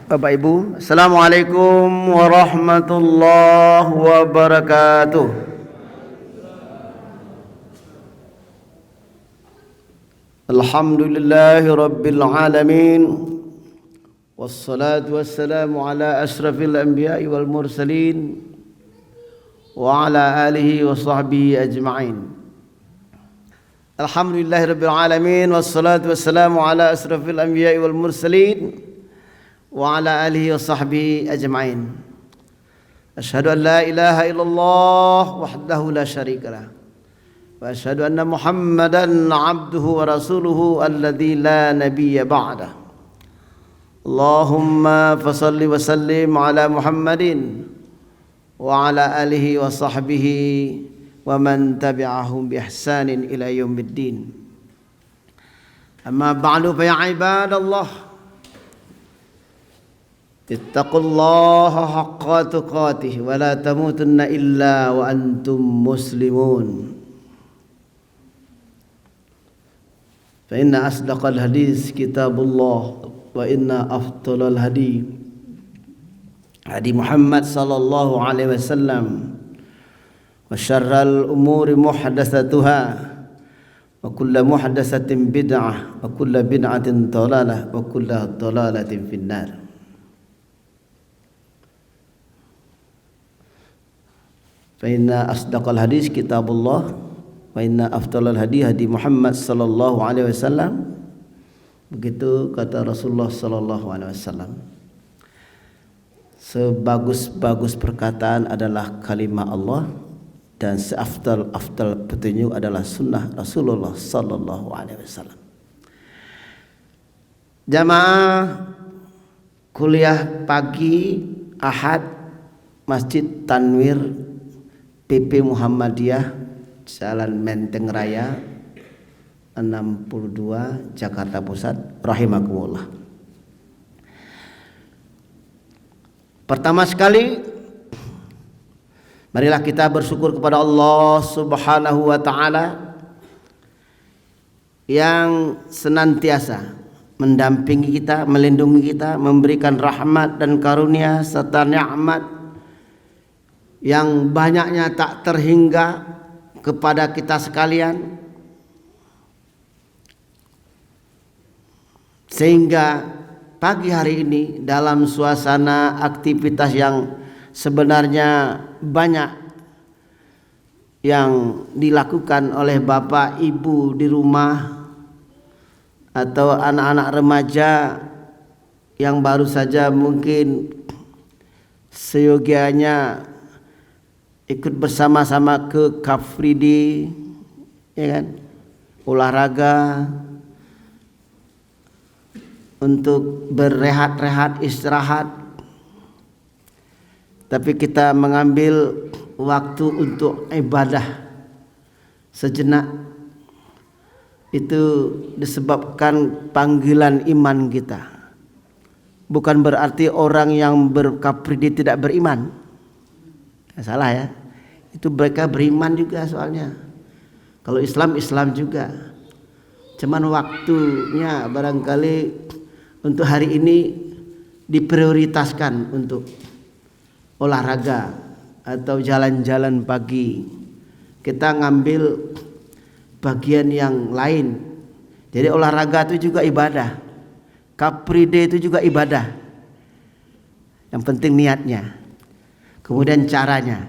Bapak Ibu, Assalamualaikum warahmatullahi wabarakatuh. Alhamdulillahi rabbil alamin. Wassalatu wassalamu ala ashrafil anbiya'i wal mursalin wa ala alihi wa sahbihi ajma'in. Alhamdulillahi rabbil alamin. Wassalatu wassalamu ala ashrafil anbiya'i wal mursalin wa ala alihi wa sahbihi ajma'in. Asyhadu an la ilaha illallah wahdahu la syarika lah wa asyhadu anna Muhammadan abduhu wa rasuluhu alladzi la nabiyya ba'dah. Allahumma fasalli wa sallim ala Muhammadin wa ala alihi wa sahbihi wa man tabi'ahum bi ihsanin ila yaumiddin. Amma ba'du fa ya ibadallah, ittaqullaha haqqa tuqatih wa la tamutunna illa wa antum muslimun. Fa inna asdaqal hadis kitabullah wa inna afdalal hadi Muhammad sallallahu alaihi wasallam wa syarral umuri muhdatsatuha wa kullu muhdatsatin bid'ah wa kullu bid'atin dhalalah wa kullu dhalalatin finnar. Fa inna asdaqal hadis kitabullah wa inna afdalal hadi Muhammad sallallahu alaihi wasallam. Begitu kata Rasulullah sallallahu alaihi wasallam. Sebagus-bagus perkataan adalah kalimah Allah dan seafdal petunjuk adalah sunnah Rasulullah sallallahu alaihi wasallam. Jamaah kuliah pagi Ahad Masjid Tanwir PP Muhammadiyah Jalan Menteng Raya 62 Jakarta Pusat rahimakumullah. Pertama sekali, marilah kita bersyukur kepada Allah Subhanahu wa taala yang senantiasa mendampingi kita, melindungi kita, memberikan rahmat dan karunia serta nikmat yang banyaknya tak terhingga kepada kita sekalian, sehingga pagi hari ini dalam suasana aktivitas yang sebenarnya banyak yang dilakukan oleh bapak ibu di rumah atau anak-anak remaja yang baru saja mungkin seyogianya ikut bersama-sama ke Car Free Day, ya kan, olahraga untuk berehat-rehat, istirahat. Tapi kita mengambil waktu untuk ibadah sejenak. Itu disebabkan panggilan iman kita. Bukan berarti orang yang berkapridi tidak beriman. Salah ya. Itu mereka beriman juga soalnya. Kalau Islam juga. Cuman waktunya barangkali untuk hari ini diprioritaskan untuk olahraga atau jalan-jalan pagi. Kita ngambil bagian yang lain. Jadi olahraga itu juga ibadah. Capri Day itu juga ibadah. Yang penting niatnya. Kemudian caranya.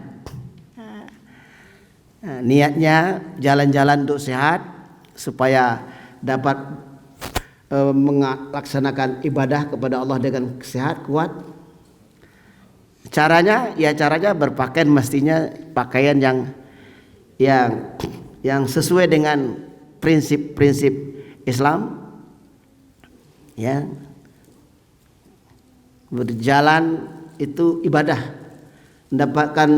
Nah, niatnya jalan-jalan untuk sehat supaya dapat melaksanakan ibadah kepada Allah dengan sehat, kuat. Caranya berpakaian mestinya pakaian yang sesuai dengan prinsip-prinsip Islam. Ya. Berjalan itu ibadah. Mendapatkan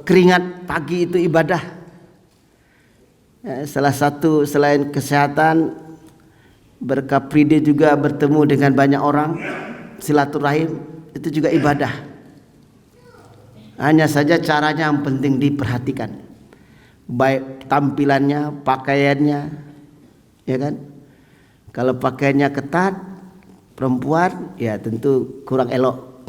keringat pagi itu ibadah. Ya, salah satu selain kesehatan, berkapride juga bertemu dengan banyak orang, silaturahim itu juga ibadah. Hanya saja caranya yang penting diperhatikan, baik tampilannya, pakaiannya, ya kan? Kalau pakaiannya ketat, perempuan ya tentu kurang elok.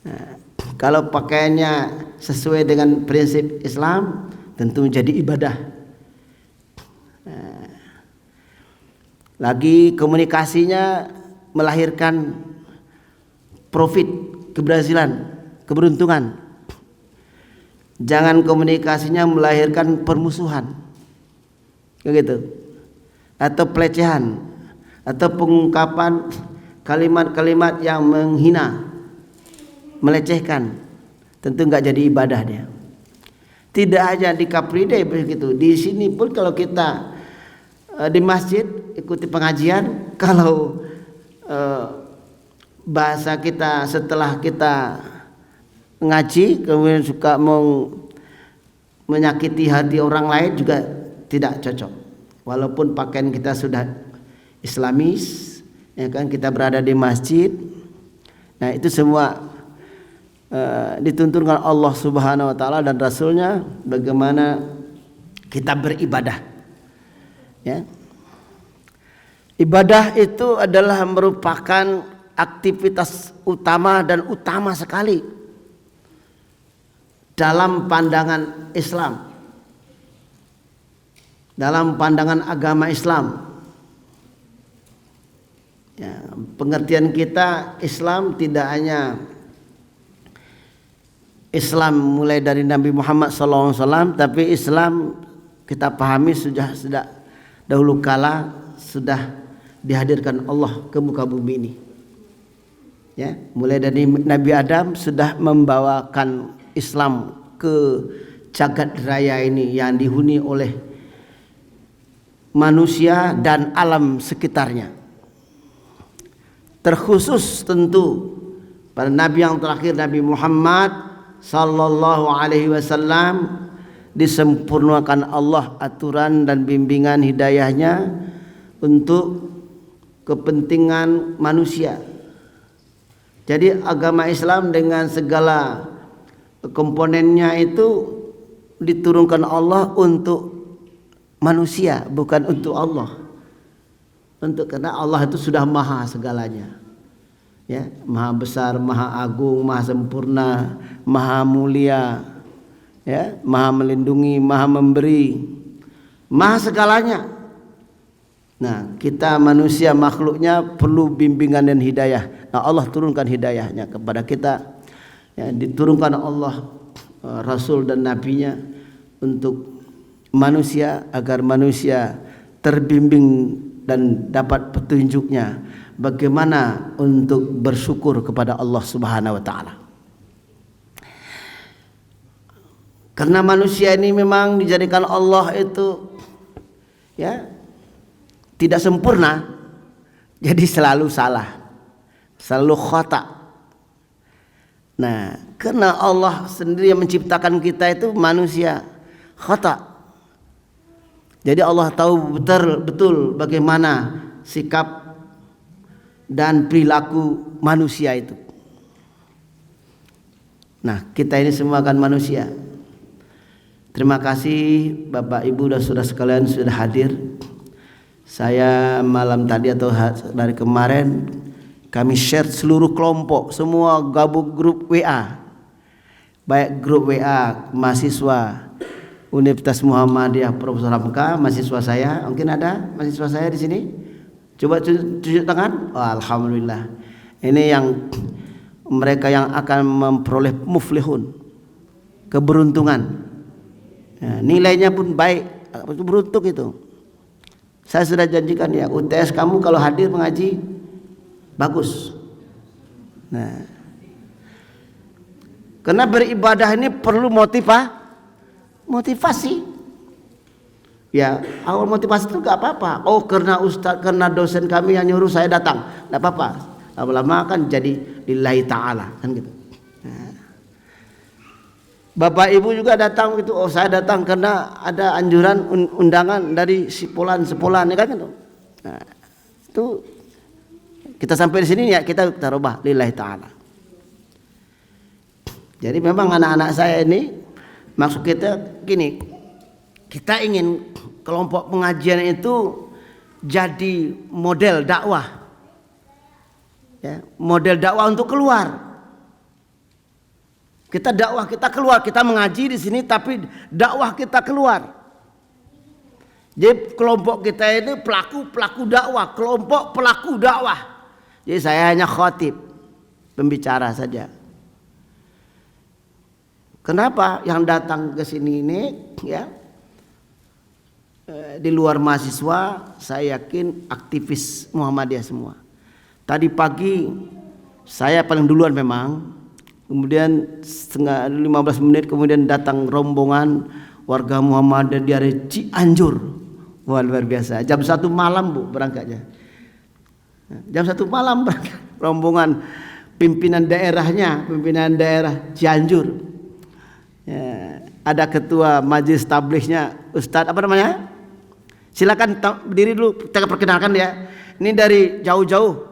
Nah, kalau pakaiannya sesuai dengan prinsip Islam tentu menjadi ibadah. Nah, lagi komunikasinya melahirkan profit, keberhasilan, keberuntungan. Jangan komunikasinya melahirkan permusuhan, begitu, atau pelecehan, atau pengungkapan kalimat-kalimat yang menghina, melecehkan. Tentu nggak jadi ibadah dia. Tidak hanya di Car Free Day begitu, di sini pun kalau kita di masjid ikuti pengajian, kalau bahasa kita setelah kita ngaji kemudian suka menyakiti hati orang lain juga tidak cocok. Walaupun pakaian kita sudah Islamis, ya kan, kita berada di masjid. Nah, itu semua dituntun oleh Allah Subhanahu wa taala dan Rasulnya bagaimana kita beribadah. Ya. Ibadah itu adalah merupakan aktivitas utama dan utama sekali dalam pandangan Islam, dalam pandangan agama Islam. Ya, pengertian kita Islam tidak hanya Islam mulai dari Nabi Muhammad SAW, tapi Islam kita pahami sudah dahulu kala sudah dihadirkan Allah ke muka bumi ini. Ya, mulai dari Nabi Adam sudah membawakan Islam ke jagat raya ini yang dihuni oleh manusia dan alam sekitarnya. Terkhusus tentu pada Nabi yang terakhir, Nabi Muhammad sallallahu alaihi wasallam, disempurnakan Allah aturan dan bimbingan hidayahnya untuk kepentingan manusia. Jadi agama Islam dengan segala komponennya itu diturunkan Allah untuk manusia, bukan untuk Allah. Karena Allah itu sudah maha segalanya. Ya, maha besar, maha agung, maha sempurna, maha mulia, ya, maha melindungi, maha memberi, maha segalanya. Nah, kita manusia makhluknya perlu bimbingan dan hidayah. Nah, Allah turunkan hidayahnya kepada kita. Ya, diturunkan Allah Rasul dan Nabinya untuk manusia agar manusia terbimbing dan dapat petunjuknya bagaimana untuk bersyukur kepada Allah Subhanahu wa taala. Karena manusia ini memang dijadikan Allah itu ya tidak sempurna, jadi selalu salah, selalu khata. Nah, karena Allah sendiri yang menciptakan kita itu manusia khata. Jadi Allah tahu betul bagaimana sikap dan perilaku manusia itu. Nah, kita ini semua kan manusia. Terima kasih Bapak Ibu dan saudara sekalian sudah hadir. Saya malam tadi atau dari kemarin kami share seluruh kelompok, semua gabung grup WA. Baik grup WA mahasiswa Universitas Muhammadiyah Profesor Hamka, mahasiswa saya. Mungkin ada mahasiswa saya di sini? Coba tunjuk tangan. Oh, alhamdulillah. Ini yang mereka yang akan memperoleh muflihun, keberuntungan. Ya, nilainya pun baik, beruntung itu. Saya sudah janjikan ya, UTS kamu kalau hadir mengaji bagus. Nah, karena beribadah ini perlu motivasi. Ya, awal motivasi itu gak apa-apa. Oh, karena ustaz, karena dosen kami yang nyuruh saya datang, gak apa-apa. Lama-lama kan jadi lillahi ta'ala kan gitu. Nah, Bapak Ibu juga datang gitu. Oh, saya datang karena ada anjuran undangan dari sepolan ya kan gitu. Nah, itu kita sampai di sini ya kita rubah lillahi ta'ala. Jadi memang anak-anak saya ini maksud kita gini, kita ingin kelompok pengajian itu jadi model dakwah Ya, model dakwah untuk keluar. Kita dakwah kita keluar, kita mengaji di sini tapi dakwah kita keluar. Jadi kelompok kita ini pelaku dakwah, kelompok pelaku dakwah. Jadi saya hanya khatib, pembicara saja. Kenapa yang datang ke sini ini ya di luar mahasiswa, saya yakin aktivis Muhammadiyah semua. Tadi pagi saya paling duluan memang, kemudian setengah 15 menit kemudian datang rombongan warga Muhammadiyah dari Cianjur. Wah, luar biasa. Jam 1 malam Bu berangkatnya. Jam 1 malam berangkat rombongan pimpinan daerah Cianjur. Ya, ada ketua majelis tablighnya Ustadz apa namanya? Silakan berdiri dulu, kita perkenalkan ya. Ini dari jauh-jauh.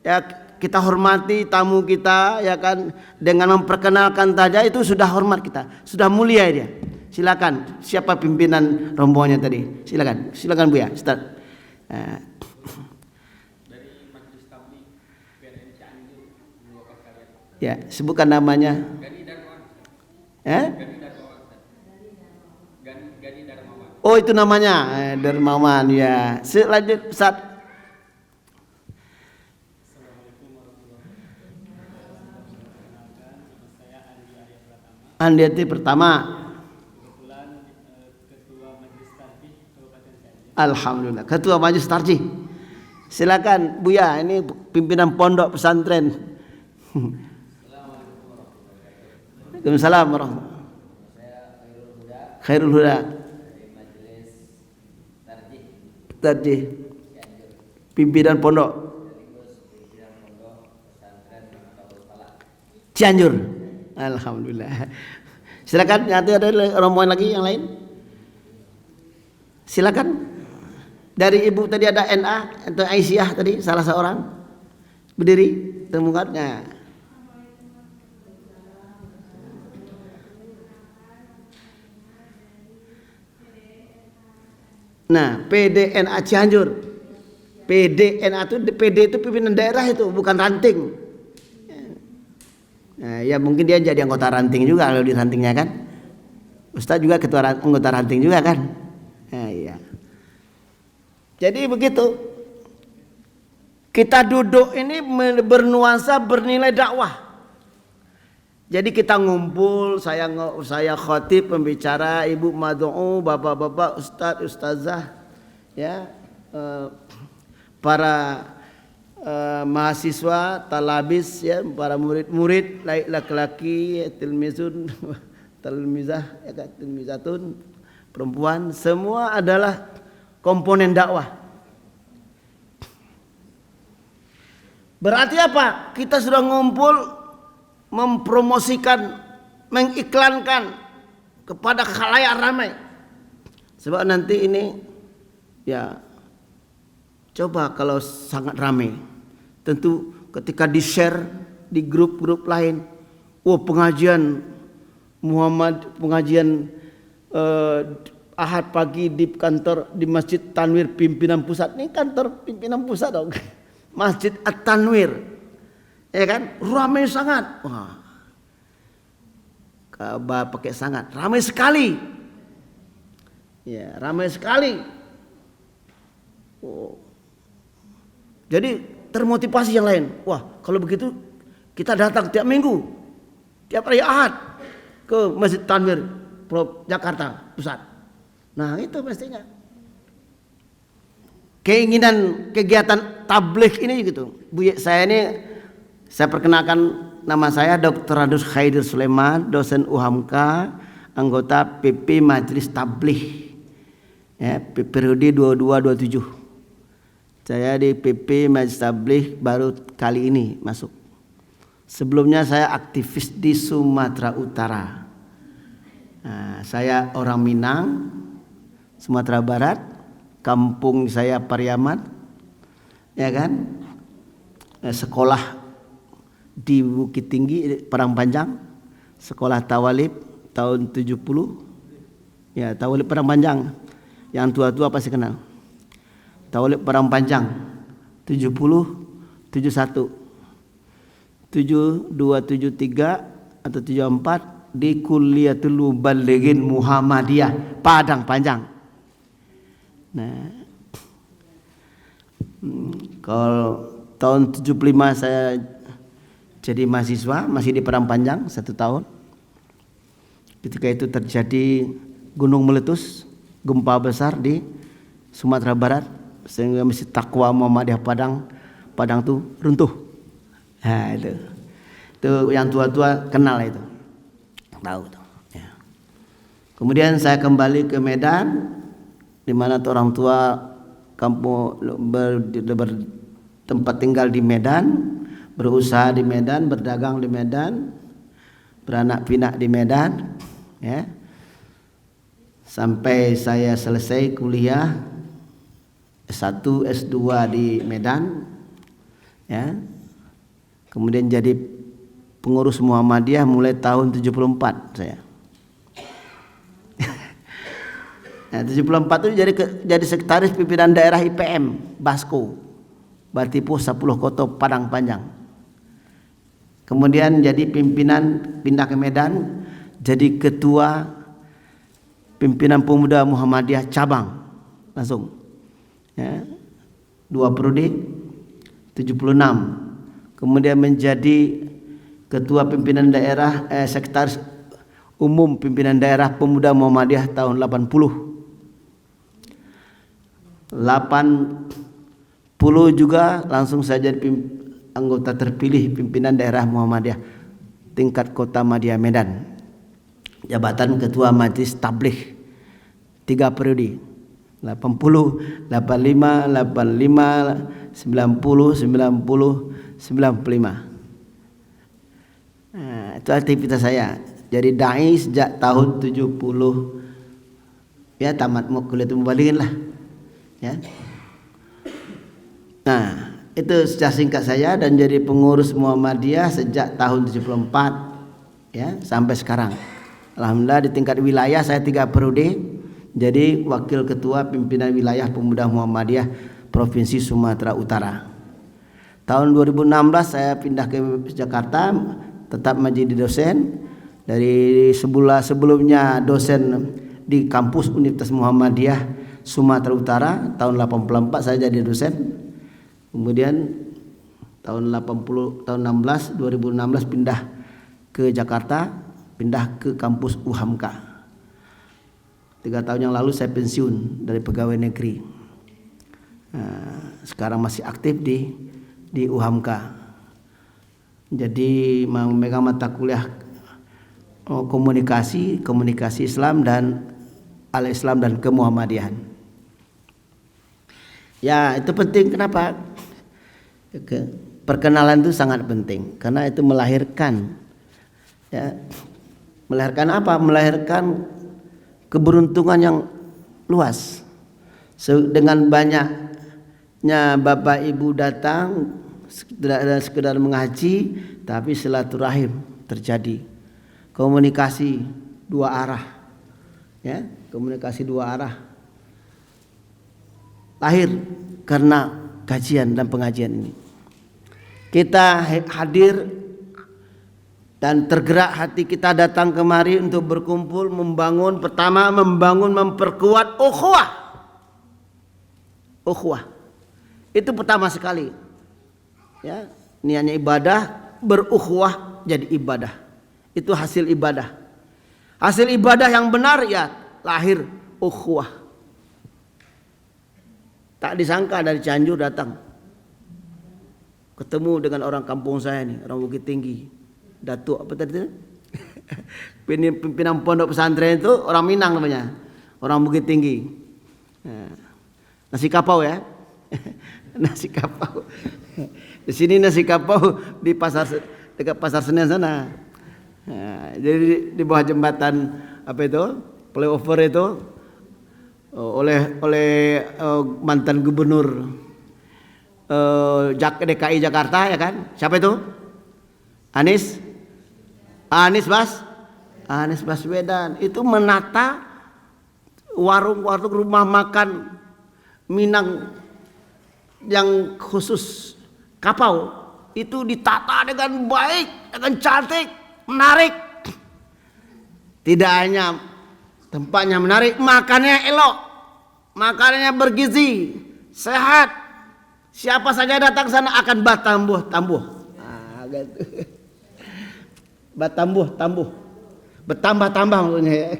Ya, kita hormati tamu kita ya kan, dengan memperkenalkan saja itu sudah hormat kita, sudah mulia dia. Silakan, siapa pimpinan rombongannya tadi? Silakan Bu ya, Ustadz. Dari majelis tabligh PNN Cianjur mengucapkan kalian. Ya, sebutkan namanya. Gani Darmawan. Oh, itu namanya Darmawan ya. Selanjut Ustaz. Assalamualaikum warahmatullahi wabarakatuh. Saya Andi Arya Pratama. Andi Arya Pratama. Kebetulan ketua majelis tabligh Kabupaten Cianjur. Alhamdulillah, ketua majelis tarjih. Silakan Buya, ini pimpinan pondok pesantren. Waalaikumsalam warahmatullahi wabarakatuh. Saya Khairul Huda Dari majelis tarjih pimpinan pondok Cianjur. Alhamdulillah. Silakan, nanti ada rombongan lagi yang lain. Silakan. Dari ibu tadi ada NA atau Aisyah tadi salah seorang berdiri temukannya. Nah, PDNA Cianjur. PDNA itu PD itu pimpinan daerah itu, bukan ranting. Nah, ya mungkin dia jadi anggota ranting juga kalau di rantingnya kan. Ustadz juga ketua anggota ranting juga kan. Nah, iya. Jadi begitu. Kita duduk ini bernuansa bernilai dakwah. Jadi kita ngumpul, saya khatib, pembicara, ibu mad'u, bapak-bapak, ustadz, ustazah, ya, para mahasiswa, talabis, ya, para murid-murid, laki-laki, tilmizun, tilmizah, ya, tilmizatun, perempuan, semua adalah komponen dakwah. Berarti apa? Kita sudah ngumpul mempromosikan, mengiklankan kepada khalayak ramai. Sebab nanti ini ya coba kalau sangat ramai, tentu ketika di-share di grup-grup lain, pengajian Ahad pagi di kantor di Masjid Tanwir pimpinan pusat. Ini kantor pimpinan pusat dong. Masjid At-Tanwir. Ya kan, ramai sangat. Wah, Ka'bah pakai sangat, ramai sekali. Ya, ramai sekali. Oh. Jadi termotivasi yang lain. Wah, kalau begitu kita datang tiap minggu, tiap hari Ahad ke Masjid Tanwir, Jakarta Pusat. Nah, itu pastinya. Keinginan kegiatan tabligh ini gitu. Saya perkenalkan, nama saya Dr. Radus Khaidir Sulaiman, dosen UHAMK, anggota PP Majelis Tabligh. Ya, periode 22-27. Saya di PP Majelis Tabligh baru kali ini masuk. Sebelumnya saya aktivis di Sumatera Utara. Nah, saya orang Minang, Sumatera Barat, kampung saya Pariaman, ya kan, sekolah di Bukit Tinggi, Padang Panjang, sekolah Tawalib tahun 70. Ya, Tawalib Padang Panjang. Yang tua-tua pasti kenal. Tawalib Padang Panjang 70 71. 7273 atau 74 di Kulliyatul Muballighin Muhammadiyah Padang Panjang. Nah, kalau tahun 75 saya jadi mahasiswa, masih di Padang Panjang 1 tahun. Ketika itu terjadi gunung meletus, gempa besar di Sumatera Barat, sehingga Masjid Taqwa Muhammadiyah Padang itu runtuh. Nah, itu yang tua-tua kenal itu, tahu tuh. Ya. Kemudian saya kembali ke Medan, di mana orang tua kampung bertempat tinggal di Medan, berusaha di Medan, berdagang di Medan, beranak pinak di Medan, ya. Sampai saya selesai kuliah S1, S2 di Medan, ya. Kemudian jadi pengurus Muhammadiyah mulai tahun 74 saya. Nah, 74 itu jadi sekretaris pimpinan daerah IPM Basko, Batipu 10 Koto Padang Panjang. Kemudian jadi pimpinan, pindah ke Medan, jadi ketua pimpinan pemuda Muhammadiyah cabang langsung. Ya, 2 periode 76. Kemudian menjadi ketua pimpinan daerah, sekretaris umum pimpinan daerah pemuda Muhammadiyah tahun 80 juga langsung saja anggota terpilih pimpinan daerah Muhammadiyah tingkat Kota Madya Medan, jabatan ketua Majelis Tabligh 3 periode 80, 85, 85, 90, 90, 95. Nah, itu aktivitas saya. Jadi dai sejak tahun 70, ya tamat Kulliyatul Muballighin lah. Ya. Nah, itu secara singkat saya, dan jadi pengurus Muhammadiyah sejak tahun 74, ya, sampai sekarang. Alhamdulillah di tingkat wilayah saya 3 periode jadi wakil ketua pimpinan wilayah pemuda Muhammadiyah Provinsi Sumatera Utara. Tahun 2016 saya pindah ke Jakarta, tetap menjadi dosen. Dari sebelumnya dosen di kampus Universitas Muhammadiyah Sumatera Utara, tahun 84 saya jadi dosen. Kemudian tahun 2016 pindah ke Jakarta, pindah ke kampus UHAMKA. 3 tahun yang lalu saya pensiun dari pegawai negeri. Nah, sekarang masih aktif di UHAMKA. Jadi memegang mata kuliah komunikasi Islam dan al-Islam dan kemuhammadiyahan. Ya, itu penting. Kenapa? Perkenalan itu sangat penting karena itu melahirkan, ya, melahirkan apa? Melahirkan keberuntungan yang luas. Dengan banyaknya Bapak Ibu datang sekedar mengaji, tapi silaturahim terjadi. Komunikasi 2 arah. Ya, komunikasi 2 arah. Lahir karena kajian dan pengajian ini. Kita hadir dan tergerak hati kita datang kemari untuk berkumpul, membangun, memperkuat ukhuwah. Ukhuwah. Itu pertama sekali. Ya, niatnya ibadah, berukhuwah jadi ibadah. Itu hasil ibadah. Hasil ibadah yang benar, ya lahir ukhuwah. Tak disangka dari Cianjur datang, ketemu dengan orang kampung saya nih, orang Bukit Tinggi, Datuk apa tadi? Pimpinan pondok pesantren itu orang Minang namanya, orang Bukit Tinggi. Nasi kapau ya, nasi kapau. Di sini nasi kapau di dekat pasar Senen sana. Jadi di bawah jembatan apa itu, flyover itu. Oleh mantan gubernur DKI Jakarta, ya kan? Siapa itu? Anies Baswedan. Itu menata warung-warung, rumah makan Minang yang khusus kapau itu ditata dengan baik, dengan cantik, menarik. Tidak hanya tempatnya menarik, makannya elok, makanannya bergizi, sehat. Siapa saja datang ke sana akan bertambah. Gitu. Bertambah maksudnya ya.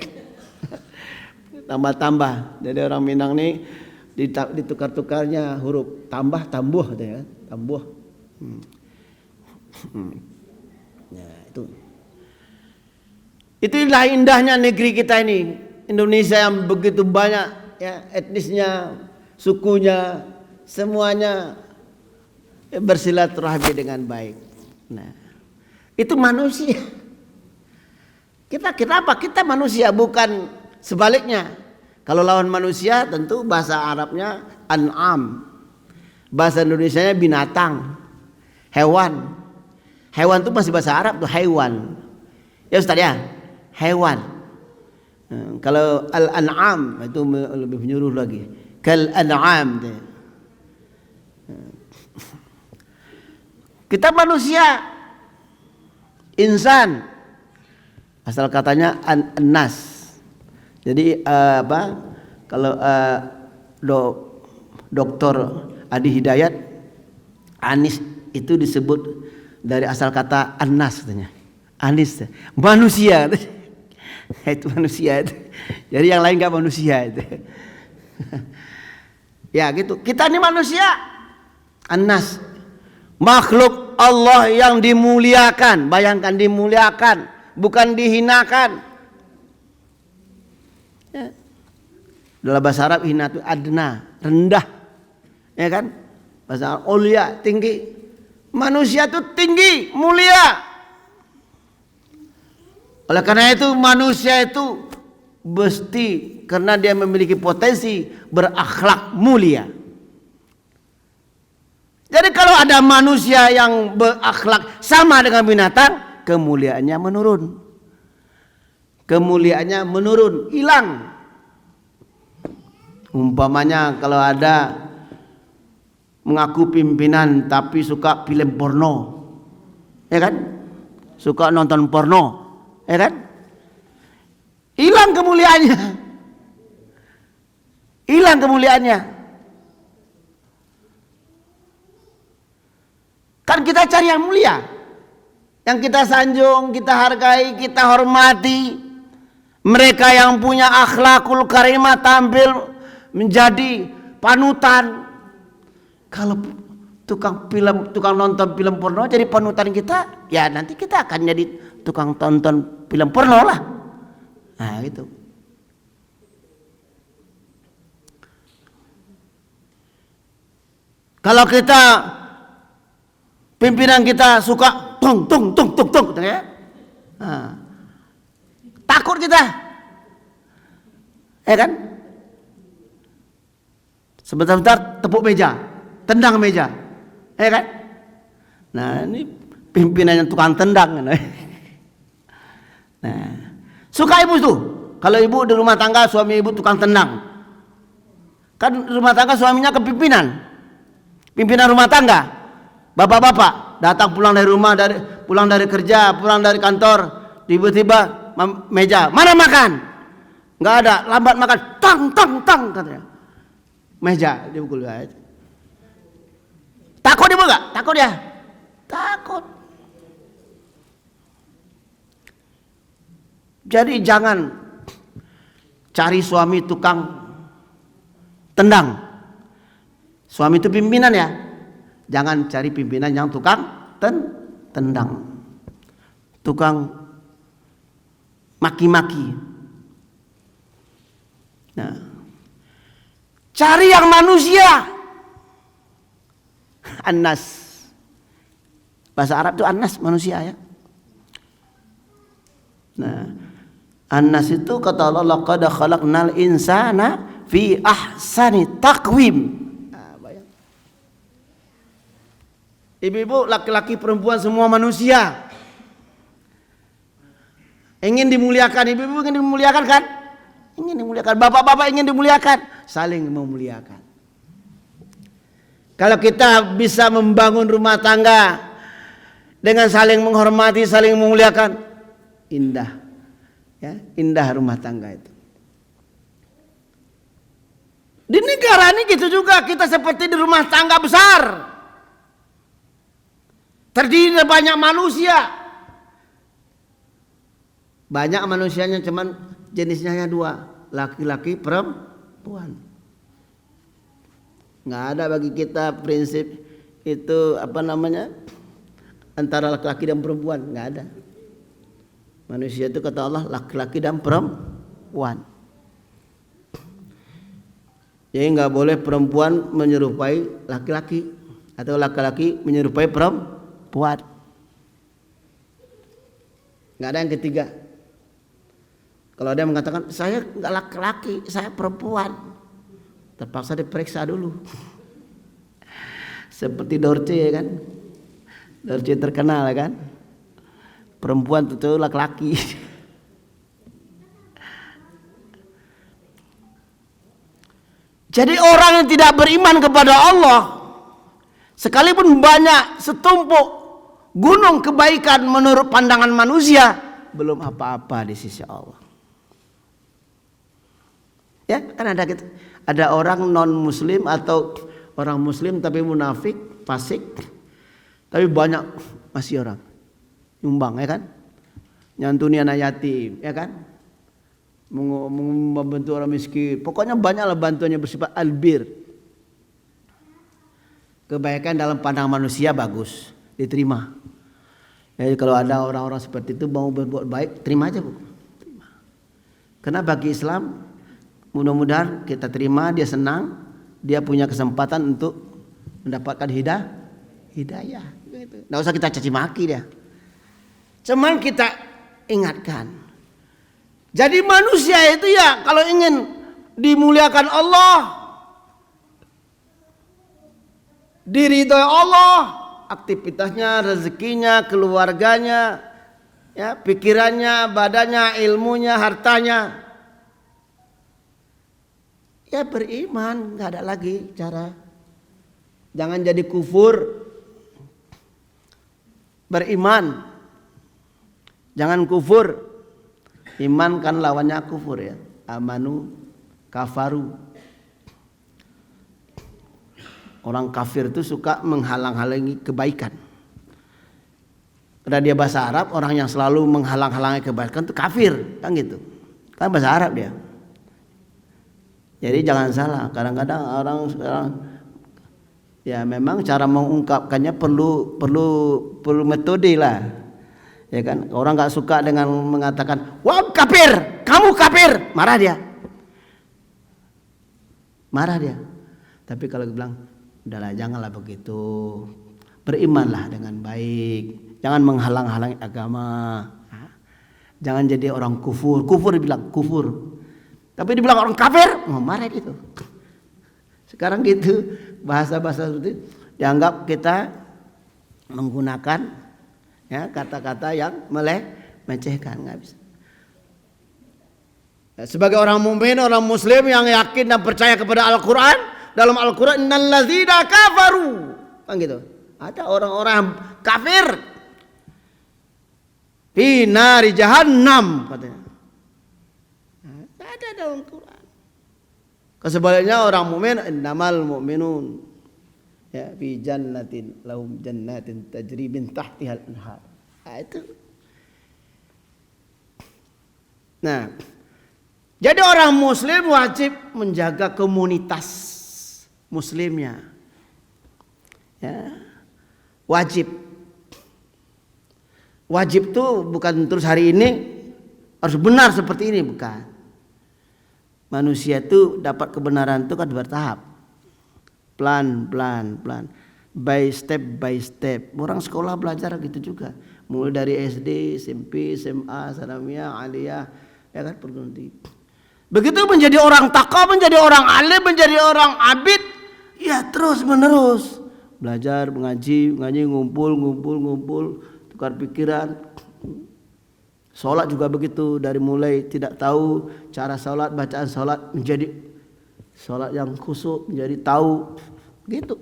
Tambah. Jadi orang Minang nih ditukar-tukarnya huruf tambah ya, tambuh. Ya, itulah indahnya negeri kita ini, Indonesia yang begitu banyak ya, etnisnya, sukunya, semuanya bersilaturahmi dengan baik. Nah, itu manusia. Kenapa? Kita manusia, bukan sebaliknya. Kalau lawan manusia tentu bahasa Arabnya an'am. Bahasa Indonesianya binatang, hewan. Hewan itu masih bahasa Arab tuh, hewan. Ya Ustaz ya, hewan. Kalau al-an'am itu lebih menyuruh lagi. Kal an'am. Kita manusia, insan, asal katanya an-nas. Jadi kalau Doktor Adi Hidayat, Anis itu disebut dari asal kata an-nas katanya. Anis, manusia. Itu manusia itu. Jadi yang lain enggak manusia itu. Ya gitu. Kita ini manusia, an-nas. Makhluk Allah yang dimuliakan. Bayangkan, dimuliakan, bukan dihinakan. Ya. Dalam bahasa Arab hina itu adna, rendah. Ya kan? Bahasa Arab ulia, tinggi. Manusia itu tinggi, mulia. Oleh karena itu manusia itu mesti, karena dia memiliki potensi, berakhlak mulia. Jadi kalau ada manusia yang berakhlak sama dengan binatang, kemuliaannya menurun. Kemuliaannya menurun, hilang. Umpamanya kalau ada mengaku pimpinan tapi suka film porno, ya kan? Suka nonton porno, ya kan? Hilang kemuliaannya. Hilang kemuliaannya. Kan kita cari yang mulia, yang kita sanjung, kita hargai, kita hormati. Mereka yang punya akhlakul karimah tampil menjadi panutan. Kalau tukang nonton film porno jadi panutan kita, ya nanti kita akan jadi tukang tonton film porno lah. Nah gitu. Kalau kita, pimpinan kita suka tung ya. Nah, takut kita, ya kan? Sebentar tepuk meja, tendang meja, ya kan? Nah ini pimpinan yang tukang tendang. Nah, suka ibu tuh, kalau ibu di rumah tangga suami ibu tukang tendang, kan rumah tangga suaminya kepimpinan, pimpinan rumah tangga, bapak-bapak datang pulang dari kerja, pulang dari kantor, tiba-tiba meja, mana makan? Nggak ada, lambat makan, tang katanya. Meja dipukul. Takut ibu nggak? Takut ya? Takut. Jadi jangan cari suami tukang tendang. Suami itu pimpinan ya. Jangan cari pimpinan yang tukang tendang. Tukang maki-maki. Nah, cari yang manusia. An-nas. Bahasa Arab itu an-nas, manusia ya. Nah, an-nas itu kata Allah, laqad khalaqnal insana fi ahsani taqwim. Nah, bayang. Ibu-ibu, laki-laki, perempuan, semua manusia ingin dimuliakan. Ibu-ibu ingin dimuliakan kan? Ingin dimuliakan. Bapak-bapak ingin dimuliakan. Saling memuliakan. Kalau kita bisa membangun rumah tangga dengan saling menghormati, saling memuliakan. Indah. Ya, indah rumah tangga itu. Di negara ini gitu juga, kita seperti di rumah tangga besar. Terdiri dari banyak manusia. Banyak manusianya, cuman jenisnya hanya 2, laki-laki, perempuan. Nggak ada bagi kita prinsip itu antara laki-laki dan perempuan, nggak ada. Manusia itu kata Allah laki-laki dan perempuan. Jadi nggak boleh perempuan menyerupai laki-laki atau laki-laki menyerupai perempuan. Nggak ada yang ketiga. Kalau ada yang mengatakan saya nggak laki-laki, saya perempuan, terpaksa diperiksa dulu. Seperti Dorce ya kan, Dorce terkenal ya kan, perempuan itu laki-laki. Jadi orang yang tidak beriman kepada Allah, sekalipun banyak setumpuk gunung kebaikan menurut pandangan manusia, belum apa-apa di sisi Allah. Ya, kan ada orang non muslim atau orang muslim tapi munafik, fasik, tapi banyak masih orang nyumbang ya kan, nyantuni anak yatim ya kan, membantu orang miskin, pokoknya banyaklah bantuannya bersifat albir. Kebaikan dalam pandangan manusia bagus, diterima. Jadi kalau ada orang-orang seperti itu mau berbuat baik, terima aja Bu, terima. Karena bagi Islam mudah-mudahan kita terima, dia senang, dia punya kesempatan untuk mendapatkan hidayah. Nggak usah kita caci maki dia. Cuman kita ingatkan. Jadi manusia itu ya kalau ingin dimuliakan Allah, diridhoi Allah, aktivitasnya, rezekinya, keluarganya, ya, pikirannya, badannya, ilmunya, hartanya, ya beriman, nggak ada lagi cara. Jangan jadi kufur. Beriman, jangan kufur. Iman kan lawannya kufur ya. Amanu, kafaru. Orang kafir itu suka menghalang-halangi kebaikan. Karena dia bahasa Arab, orang yang selalu menghalang-halangi kebaikan itu kafir, kan gitu. Kan bahasa Arab dia. Jadi jangan salah, kadang-kadang orang sekarang ya memang cara mengungkapkannya perlu metode lah, ya kan. Orang nggak suka dengan mengatakan wah kafir, kamu kafir, marah dia. Tapi kalau bilang udahlah janganlah begitu, berimanlah dengan baik, jangan menghalang-halangi agama, jangan jadi orang kufur dibilang kufur. Tapi dibilang orang kafir, marah gitu. Sekarang gitu, bahasa-bahasa seperti itu dianggap kita menggunakan ya kata-kata yang melecehkan, nggak bisa. Sebagai orang mukmin, orang muslim yang yakin dan percaya kepada Al-Quran, dalam Al-Quran innalladzina kafaru, kan gitu. Ada orang-orang kafir fi nari jahannam katanya. Ada dalam Quran. Kesebaliknya orang mukmin innamal mu'minun ya fi jannatin lahum jannatin tajri min tahtihal anhar. Itu. Nah, jadi orang muslim wajib menjaga komunitas muslimnya. Ya. Wajib. Wajib tuh bukan terus hari ini harus benar seperti ini, bukan. Manusia itu dapat kebenaran itu kan bertahap, pelan, by step. Orang sekolah belajar gitu juga, mulai dari SD, SMP, SMA, Sanawiyah, Aliyah, ya kan perguruan tinggi. Begitu menjadi orang takwa, menjadi orang alim, menjadi orang abid, ya terus menerus belajar, mengaji, ngumpul, tukar pikiran. Sholat juga begitu, dari mulai tidak tahu cara sholat, bacaan sholat, menjadi sholat yang khusyuk, menjadi tahu gitu.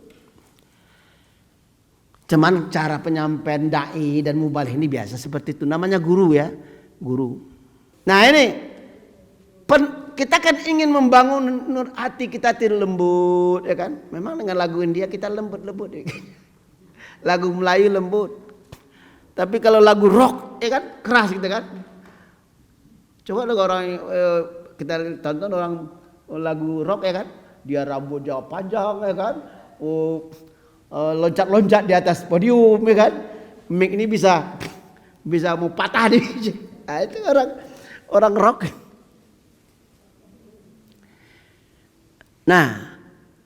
Cuman cara penyampaian dai dan mubalih ini biasa seperti itu. Namanya guru ya, guru. Nah ini kita kan ingin membangun nur hati kita lembut, ya kan? Memang dengan lagu India kita lembut-lembut, ya kan? Lagu Melayu lembut. Tapi kalau lagu rock, ya kan, keras gitu kan? Coba orang kita tonton orang lagu rock, ya kan? Dia rambutnya panjang, ya kan? Loncat-loncat di atas podium, ya kan? Mic ini bisa mau patah nih. Nah, itu orang rock. Nah,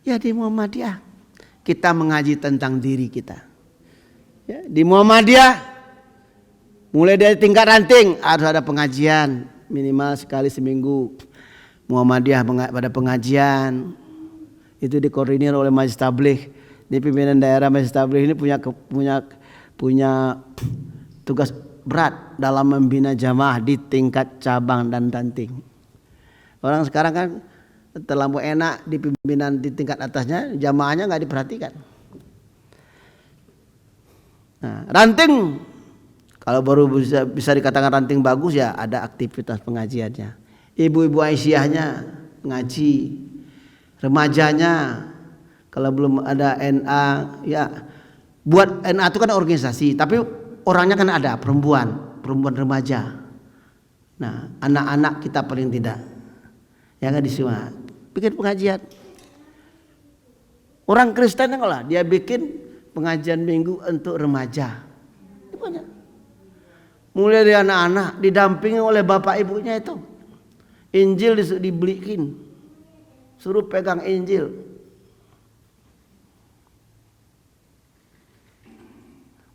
ya di Muhammadiyah kita mengaji tentang diri kita. Ya, di Muhammadiyah mulai dari tingkat ranting harus ada pengajian minimal sekali seminggu. Muhammadiyah pada pengajian itu dikoordinir oleh Majelis Tabligh. Di pimpinan daerah Majelis Tabligh ini punya tugas berat dalam membina jamaah di tingkat cabang dan ranting. Orang sekarang kan terlalu enak di pimpinan di tingkat atasnya, jamaahnya nggak diperhatikan. Nah, ranting kalau baru bisa dikatakan ranting bagus ya ada aktivitas pengajiannya. Ibu-ibu Aisyahnya ngaji, remajanya kalau belum ada NA ya buat NA itu kan organisasi, tapi orangnya kan ada perempuan remaja. Nah, anak-anak kita paling tidak ya kan semua bikin pengajian. Orang Kristen lah dia bikin pengajian minggu untuk remaja. Itu banyak. Mulai dari anak-anak didampingi oleh bapak ibunya itu. Injil dibelikin. Suruh pegang Injil.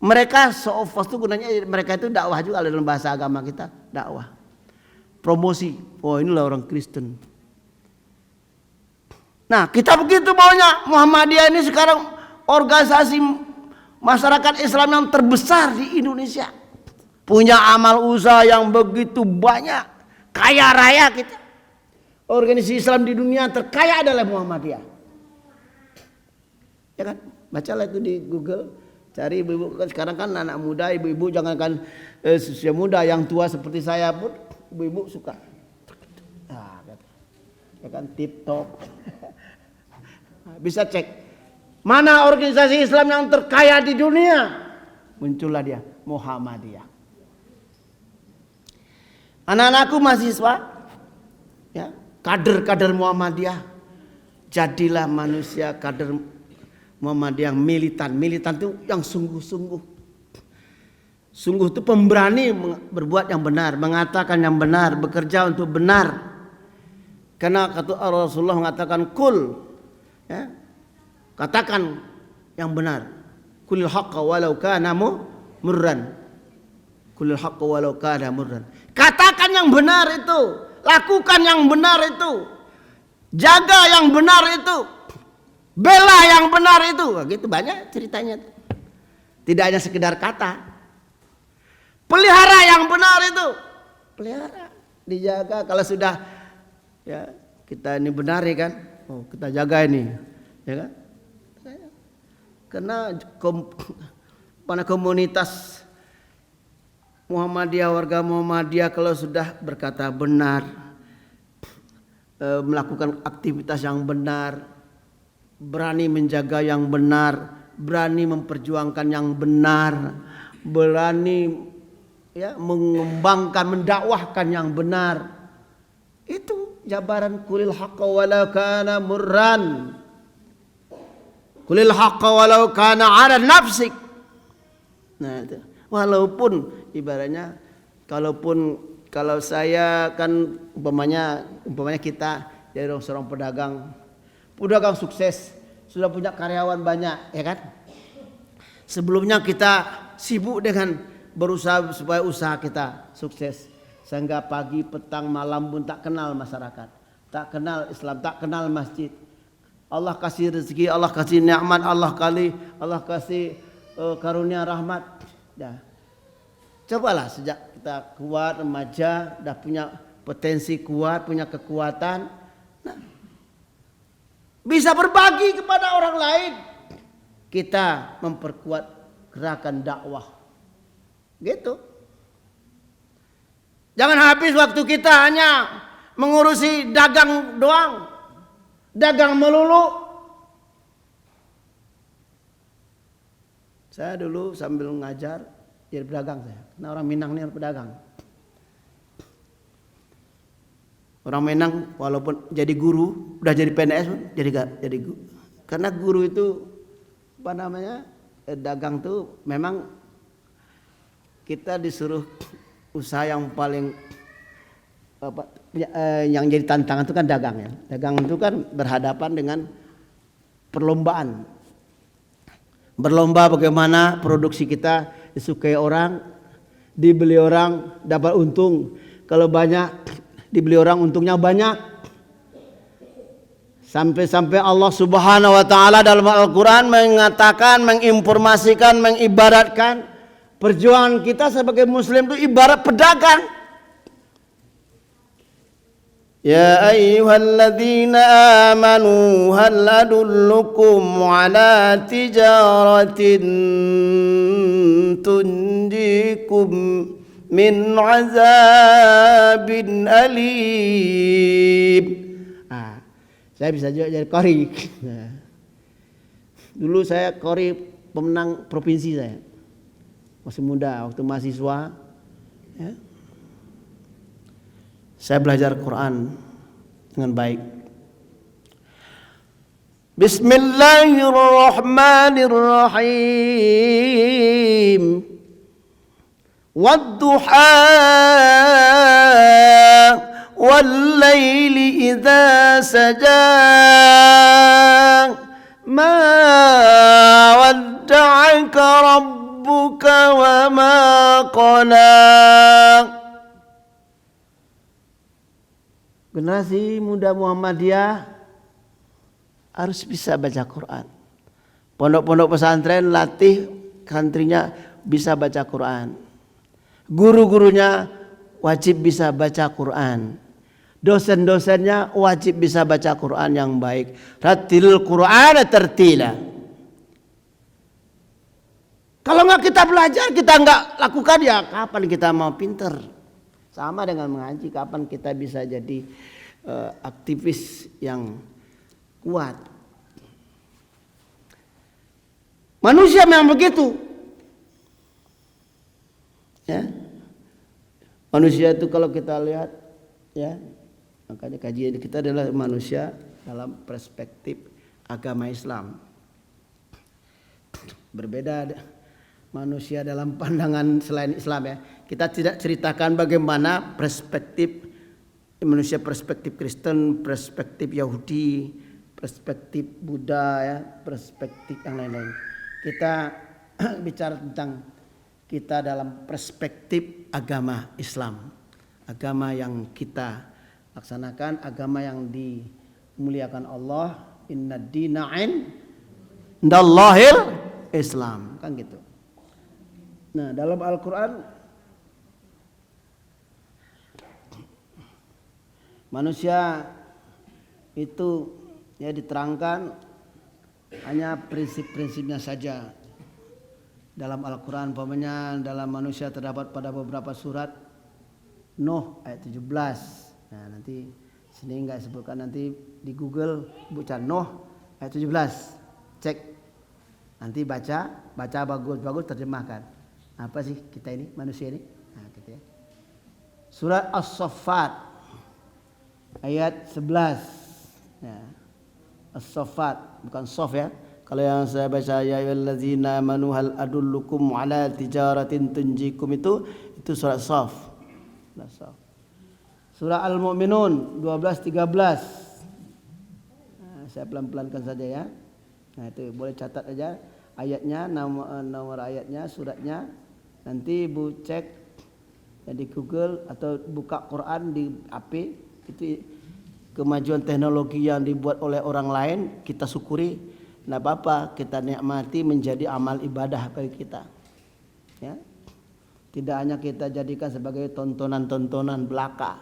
Mereka so-of-us itu gunanya mereka itu dakwah juga dalam bahasa agama kita, dakwah. Promosi. Oh, inilah orang Kristen. Nah, kita begitu maunya. Muhammadiyah ini sekarang organisasi masyarakat Islam yang terbesar di Indonesia. Punya amal usaha yang begitu banyak. Kaya raya kita. Organisasi Islam di dunia terkaya adalah Muhammadiyah. Ya kan? Bacalah itu di Google. Cari ibu-ibu, sekarang kan anak muda, ibu-ibu jangankan usia muda, yang tua seperti saya pun ibu-ibu suka. Nah, ya kan tip top. Bisa cek mana organisasi Islam yang terkaya di dunia, muncullah dia, Muhammadiyah. Anak-anakku mahasiswa, ya, kader-kader Muhammadiyah, jadilah manusia kader Muhammadiyah yang militan itu yang sungguh-sungguh. Sungguh itu pemberani berbuat yang benar, mengatakan yang benar, bekerja untuk benar. Karena kata Rasulullah mengatakan kul, ya, katakan yang benar. Kulil haqqa walau kana murran. Kulil haqqa walau kana murran. Katakan yang benar itu, lakukan yang benar itu, jaga yang benar itu. Bela yang benar itu, gitu banyak ceritanya. Tidak hanya sekedar kata. Pelihara yang benar itu, pelihara, dijaga. Kalau sudah, ya kita ini benar ya kan, oh kita jaga ini, ya kan? Karena pada komunitas Muhammadiyah, warga Muhammadiyah kalau sudah berkata benar, melakukan aktivitas yang benar, berani menjaga yang benar, berani memperjuangkan yang benar, berani ya mengembangkan, mendakwahkan yang benar. Itu jabaran kulil haqqa walau kana murran. Kulil haqqa walau kana ala nafsik. Nah, itu. Walaupun ibaratnya kalau saya kan umpamanya kita dari seorang pedagang sukses, sudah punya karyawan banyak, ya kan? Sebelumnya kita sibuk dengan berusaha supaya usaha kita sukses, sehingga pagi, petang, malam pun tak kenal masyarakat, tak kenal Islam, tak kenal masjid. Allah kasih rezeki, Allah kasih nikmat, Allah kasih karunia rahmat. Dah. Cobalah sejak kita kuat remaja, dah punya potensi kuat, punya kekuatan. Nah, bisa berbagi kepada orang lain. Kita memperkuat gerakan dakwah. Gitu. Jangan habis waktu kita hanya mengurusi dagang doang. Dagang melulu. Saya dulu sambil ngajar jadi pedagang saya. Nah, orang Minang ini pedagang. Orang Minang walaupun jadi guru, udah jadi PNS jadi guru. Karena guru itu apa namanya? Dagang tuh memang kita disuruh usaha yang paling yang jadi tantangan itu kan dagang ya. Dagang itu kan berhadapan dengan perlombaan. Berlomba bagaimana produksi kita disukai orang, dibeli orang, dapat untung. Kalau banyak dibeli orang untungnya banyak. Sampai-sampai Allah Subhanahu wa taala dalam Al-Qur'an mengatakan, menginformasikan, mengibaratkan perjuangan kita sebagai muslim itu ibarat pedagang. Ya ayyuhalladzina amanu hal adullukum ala tijaratin tunjikum min azabin alim. Saya bisa juga jadi qori. Dulu saya qori pemenang provinsi saya. Masih muda waktu mahasiswa. Ya. Saya belajar Quran dengan baik. Bismillahirrahmanirrahim. Wadduha wal-laili idza saja. Ma wadda'aka rabbuka wa ma qala. Generasi muda Muhammadiyah harus bisa baca Quran. Pondok-pondok pesantren latih santrinya bisa baca Quran. Guru-gurunya wajib bisa baca Quran. Dosen-dosennya wajib bisa baca Quran yang baik. Rattilul Qur'ana tartila. Kalau nggak kita belajar, kita nggak lakukan, ya kapan kita mau pinter? Sama dengan mengaji, kapan kita bisa jadi aktivis yang kuat? Manusia memang begitu. Ya. Manusia itu kalau kita lihat, ya, makanya kajian kita adalah manusia dalam perspektif agama Islam. Berbeda manusia dalam pandangan selain Islam ya. Kita tidak ceritakan bagaimana perspektif manusia, perspektif Kristen, perspektif Yahudi, perspektif Buddha ya, perspektif yang lain-lain. Kita bicara tentang kita dalam perspektif agama Islam. Agama yang kita laksanakan, agama yang dimuliakan Allah. Inna dina indallahil Islam, kan gitu. Nah, dalam Al-Qur'an manusia itu ya diterangkan hanya prinsip-prinsipnya saja. Dalam Al-Quran umpamanya dalam manusia terdapat pada beberapa surat. Nuh ayat 17. Nah, nanti sini enggak sebutkan, nanti di Google baca Nuh ayat 17. Cek. Nanti baca bagus-bagus terjemahkan. Apa sih kita ini manusia ini? Nah, gitu ya. Surat As-Saffat ayat 11. Ya. As-Saffat bukan Sof ya. Kalau yang saya baca ya ayyuhallazina amanu hal adullukum ala tijaratin tunjikum itu surat Sof. Surah Al-Mu'minun 12-13. Nah, saya pelan-pelankan saja ya. Nah, itu boleh catat aja ayatnya, nomor ayatnya, suratnya. Nanti Ibu cek ya di Google atau buka Quran di HP. Itu kemajuan teknologi yang dibuat oleh orang lain, kita syukuri. Tidak apa-apa, kita nikmati menjadi amal ibadah bagi kita. Ya. Tidak hanya kita jadikan sebagai tontonan-tontonan belaka,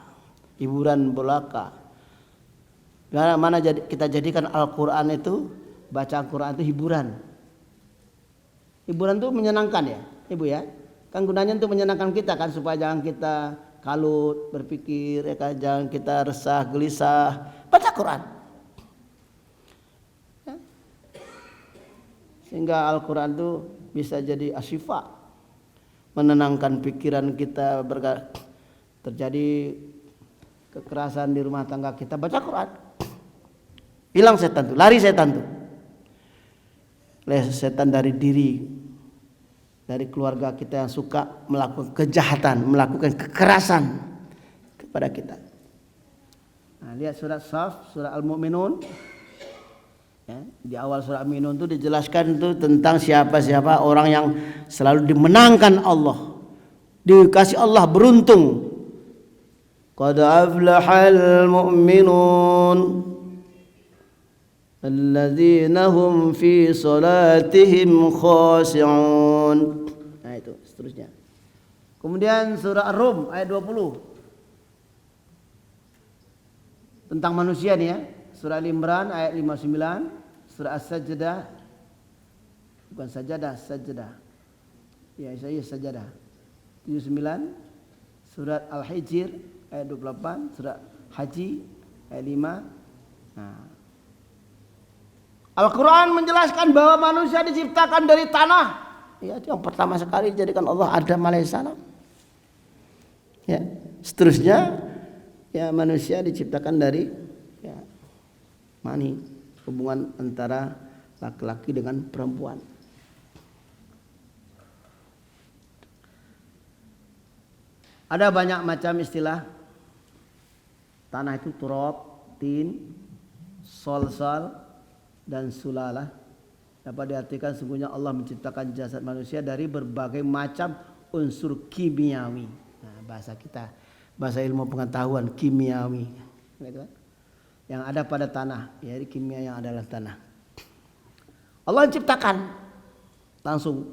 hiburan belaka. Mana kita jadikan Al-Quran itu, baca Al-Quran itu hiburan. Hiburan itu menyenangkan ya, Ibu ya. Kan gunanya untuk menyenangkan kita kan, supaya jangan kita kalut berpikir, ya kan? Jangan kita resah, gelisah. Baca Quran. Ya. Sehingga Al-Quran itu bisa jadi asyifa, menenangkan pikiran kita. Terjadi kekerasan di rumah tangga kita, baca Quran. Hilang setan tuh, lari setan tuh. Setan dari diri, dari keluarga kita yang suka melakukan kejahatan, melakukan kekerasan kepada kita. Nah, lihat surat Shaf, surah Al-Mu'minun. Ya, di awal surah Al-Mu'minun itu dijelaskan itu tentang siapa-siapa orang yang selalu dimenangkan Allah, dikasih Allah beruntung. Qad aflahal mu'minun alladzina hum fi salatihim khashi'un. Nah itu seterusnya. Kemudian surah Ar-Rum ayat 20 tentang manusia nih ya. Surah Al-Imran ayat 59, surah As-Sajdah, bukan sajadah, sajdah. Ya, saya sajadah. 79, surat Al-Hijr ayat 28, surat Haji ayat 5. Nah, Al-Quran menjelaskan bahwa manusia diciptakan dari tanah. Ya, itu yang pertama sekali dijadikan Allah Adam alaihissalam. Ya, seterusnya ya manusia diciptakan dari ya, mani, hubungan antara laki-laki dengan perempuan. Ada banyak macam istilah tanah itu turab, tin, solsal, dan sulalah. Dapat diartikan sungguhnya Allah menciptakan jasad manusia dari berbagai macam unsur kimiawi. Nah, bahasa kita, bahasa ilmu pengetahuan kimiawi, yang ada pada tanah. Jadi kimia yang adalah tanah. Allah menciptakan langsung.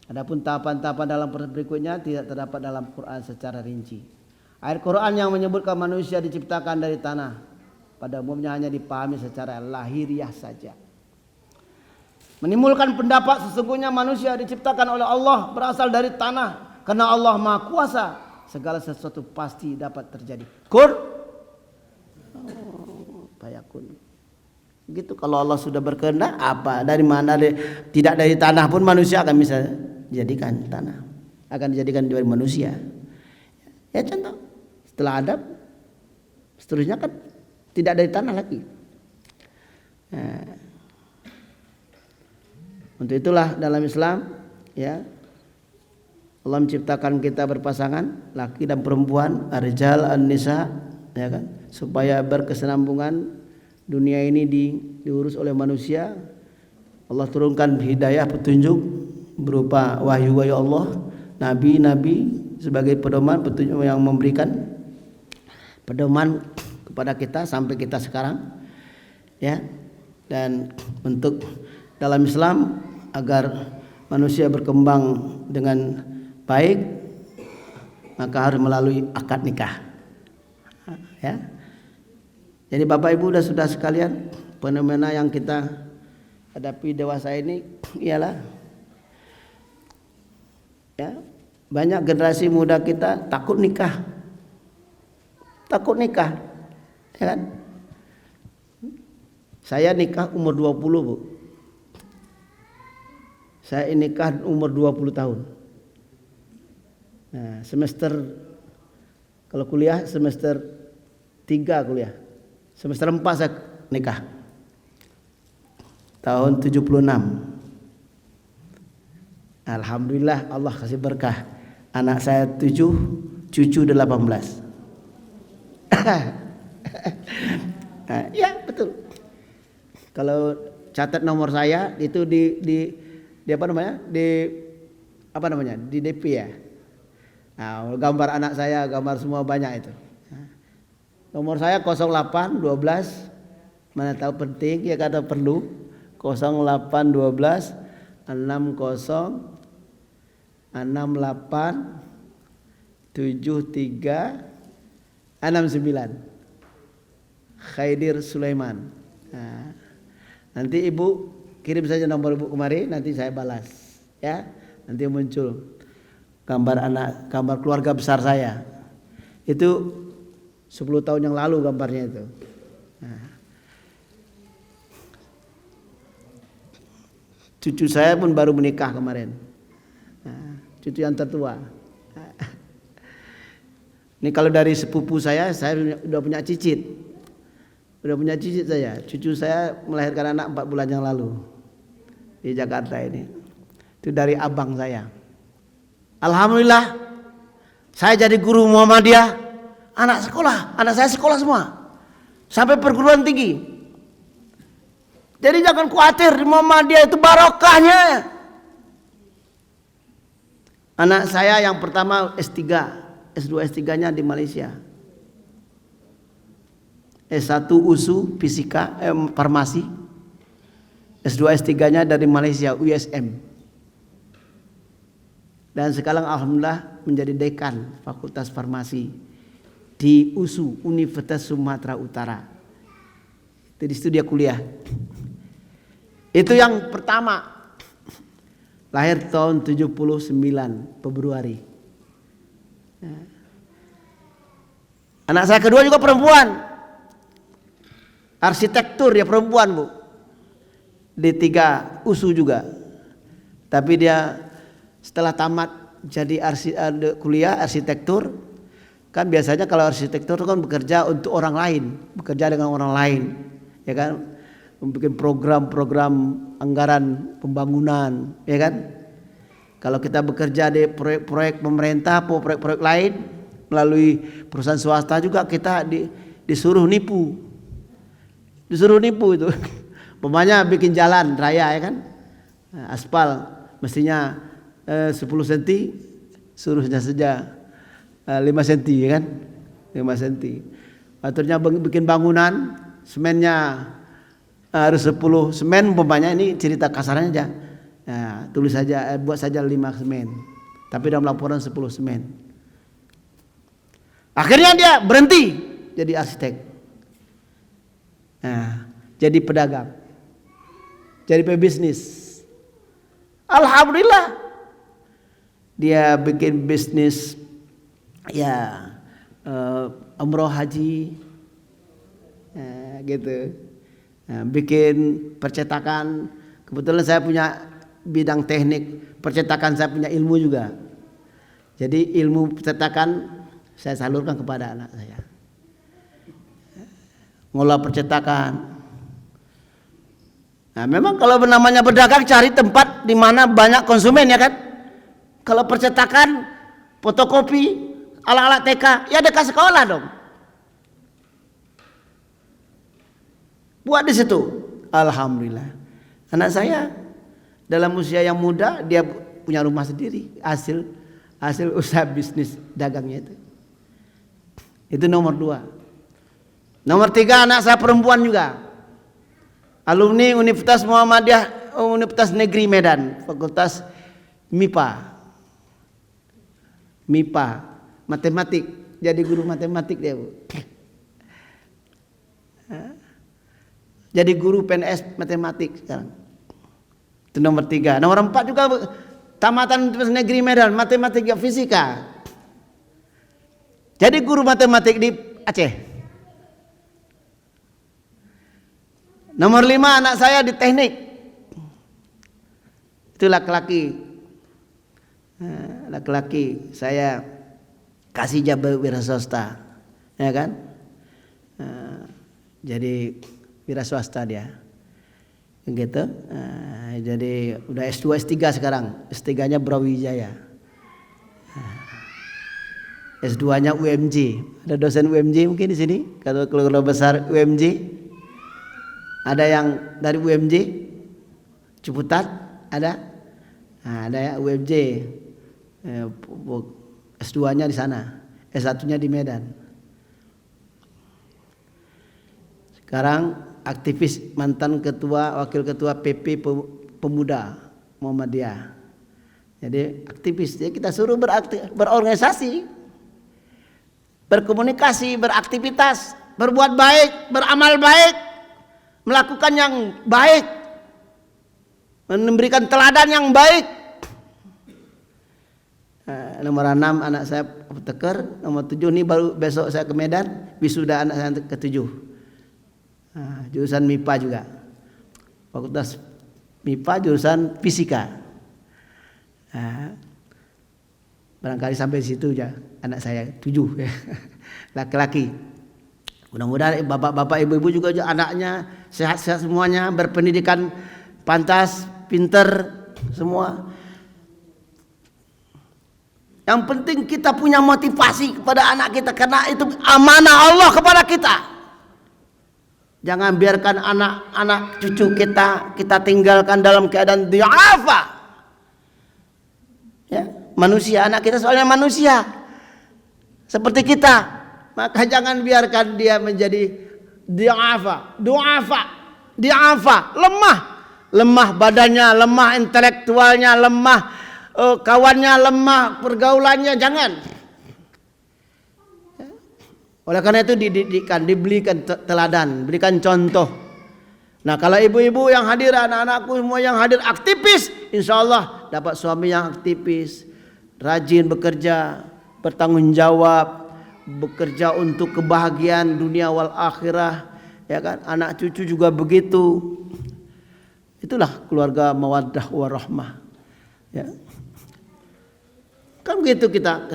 Adapun tahapan-tahapan dalam proses berikutnya tidak terdapat dalam Quran secara rinci. Ayat Quran yang menyebutkan manusia diciptakan dari tanah pada umumnya hanya dipahami secara lahiriah saja. Menimbulkan pendapat sesungguhnya manusia diciptakan oleh Allah berasal dari tanah karena Allah Maha Kuasa, segala sesuatu pasti dapat terjadi. Fayakun. Gitu, kalau Allah sudah berkehendak, apa dari mana tidak dari tanah pun manusia akan bisa jadikan tanah, akan dijadikan dari manusia. Ya contoh, setelah Adam seterusnya kan tidak dari tanah lagi. Nah, untuk itulah dalam Islam ya Allah menciptakan kita berpasangan laki dan perempuan, ar-rijal an-nisa, ya kan, supaya berkesinambungan. Dunia ini diurus oleh manusia. Allah turunkan hidayah, petunjuk berupa wahyu-wahyu Allah, nabi-nabi sebagai pedoman, petunjuk yang memberikan pedoman kepada kita sampai kita sekarang. Ya. Dan untuk dalam Islam agar manusia berkembang dengan baik maka harus melalui akad nikah. Ya. Jadi Bapak Ibu dan saudara sekalian, fenomena yang kita hadapi dewasa ini ialah ya, banyak generasi muda kita takut nikah. Takut nikah. Ya kan? Saya nikah umur 20, Bu. Saya nikah umur 20 tahun. Nah, semester kalau kuliah semester 3 kuliah. Semester 4 saya nikah. Tahun 76. Alhamdulillah Allah kasih berkah. Anak saya 7, cucu 18. Nah, ya betul. Kalau catat nomor saya itu di apa namanya? Di DP ya. Nah, gambar anak saya, gambar semua banyak itu. Nomor saya 08 12, mana tahu penting ya kata perlu, 08 12 60 68 73 69. Khaidir Sulaiman. Nah, nanti Ibu kirim saja nomor ibu kemari, nanti saya balas. Ya, nanti muncul gambar keluarga besar saya. Itu 10 tahun yang lalu gambarnya itu. Nah. Cucu saya pun baru menikah kemarin. Nah, cucu yang tertua. Ini kalau dari sepupu saya udah punya cicit. Udah punya cicit saya. Cucu saya melahirkan anak 4 bulan yang lalu. Di Jakarta ini. Itu dari abang saya. Alhamdulillah. Saya jadi guru Muhammadiyah. Anak saya sekolah semua. Sampai perguruan tinggi. Jadi jangan khawatir, di Muhammadiyah itu barokahnya. Anak saya yang pertama S3, S2 S3-nya di Malaysia. S1 USU fisika, farmasi. S2 S3-nya dari Malaysia, USM. Dan sekarang alhamdulillah menjadi dekan Fakultas Farmasi di USU, Universitas Sumatera Utara. Itu di situ dia kuliah. Itu yang pertama. Lahir tahun 79 Februari. Anak saya kedua juga perempuan. Arsitektur dia perempuan, Bu. D3 USU juga. Tapi dia setelah tamat jadi kuliah arsitektur, kan biasanya kalau arsitektur kan bekerja untuk orang lain, bekerja dengan orang lain, ya kan? Membuat program-program anggaran pembangunan, ya kan? Kalau kita bekerja di proyek-proyek pemerintah, proyek-proyek lain melalui perusahaan swasta juga kita disuruh nipu itu. Pemanya bikin jalan raya, ya kan? Aspal mestinya 10 cm, suruhnya saja 5 cm, ya kan? 5 cm. Aturnya bikin bangunan, semennya harus 10 semen, umpamanya ini cerita kasarnya aja. Nah, tulis saja, buat saja 5 semen. Tapi dalam laporan 10 semen. Akhirnya dia berhenti jadi arsitek. Nah, jadi pedagang. Jadi pebisnis. Alhamdulillah. Dia bikin bisnis ya umroh haji. Gitu. Nah, bikin percetakan. Kebetulan saya punya bidang teknik percetakan, saya punya ilmu juga. Jadi ilmu percetakan saya salurkan kepada anak saya. Ngolah percetakan. Nah, memang kalau namanya berdagang cari tempat di mana banyak konsumen, ya kan? Kalau percetakan, fotokopi, ala-ala TK, ya dekat sekolah dong. Buat di situ. Alhamdulillah. Anak saya dalam usia yang muda dia punya rumah sendiri, hasil usaha bisnis dagangnya itu. Itu nomor 2. Nomor 3 anak saya perempuan juga. Alumni Universitas Muhammadiyah, Universitas Negeri Medan, Fakultas MIPA, matematik. Jadi guru matematik dia, Bu. Jadi guru PNS matematik sekarang. Itu nomor 3. Nomor 4 juga tamatan Universitas Negeri Medan, matematika fisika. Jadi guru matematik di Aceh. Nomor 5 anak saya di teknik. Itu laki-laki. Laki-laki saya kasih jabat wira swasta, ya kan? Jadi wira swasta dia, gitu. Jadi udah S2 S3 sekarang, S3-nya Brawijaya, S2-nya UMJ. Ada dosen UMJ mungkin di sini, kalau keluarga besar UMJ. Ada yang dari UMJ Ciputat, ada. Nah, ada ya UMJ. S2-nya di sana, S1-nya di Medan. Sekarang aktivis, mantan ketua, wakil ketua PP Pemuda Muhammadiyah. Jadi aktivis, jadi kita suruh berorganisasi, berkomunikasi, beraktivitas, berbuat baik, beramal baik, melakukan yang baik. memberikan teladan yang baik. Nomor 6 anak saya apteker, nomor 7 nih baru besok saya ke Medan, wisuda anak saya ke-7. Jurusan MIPA juga. Fakultas MIPA jurusan fisika. Barangkali sampai situ aja anak saya 7 ya. Laki-laki. Mudah-mudahan bapak-bapak ibu-ibu juga anaknya sehat-sehat semuanya, berpendidikan pantas, pinter semua. Yang penting kita punya motivasi kepada anak kita karena itu amanah Allah kepada kita. Jangan biarkan anak-anak cucu kita tinggalkan dalam keadaan dhi'afa. Ya, manusia, anak kita soalnya manusia seperti kita. Maka jangan biarkan dia menjadi dhi'afa, lemah badannya, lemah intelektualnya, lemah kawannya, lemah pergaulannya, jangan. Oleh karena itu diberikan teladan, berikan contoh. Nah, kalau ibu-ibu yang hadir, anak-anakku semua yang hadir aktivis, insya Allah dapat suami yang aktivis, rajin bekerja, bertanggung jawab, bekerja untuk kebahagiaan dunia wal akhirah, ya kan? Anak cucu juga begitu. Itulah keluarga mawaddah warahmah. Ya. Kan begitu kita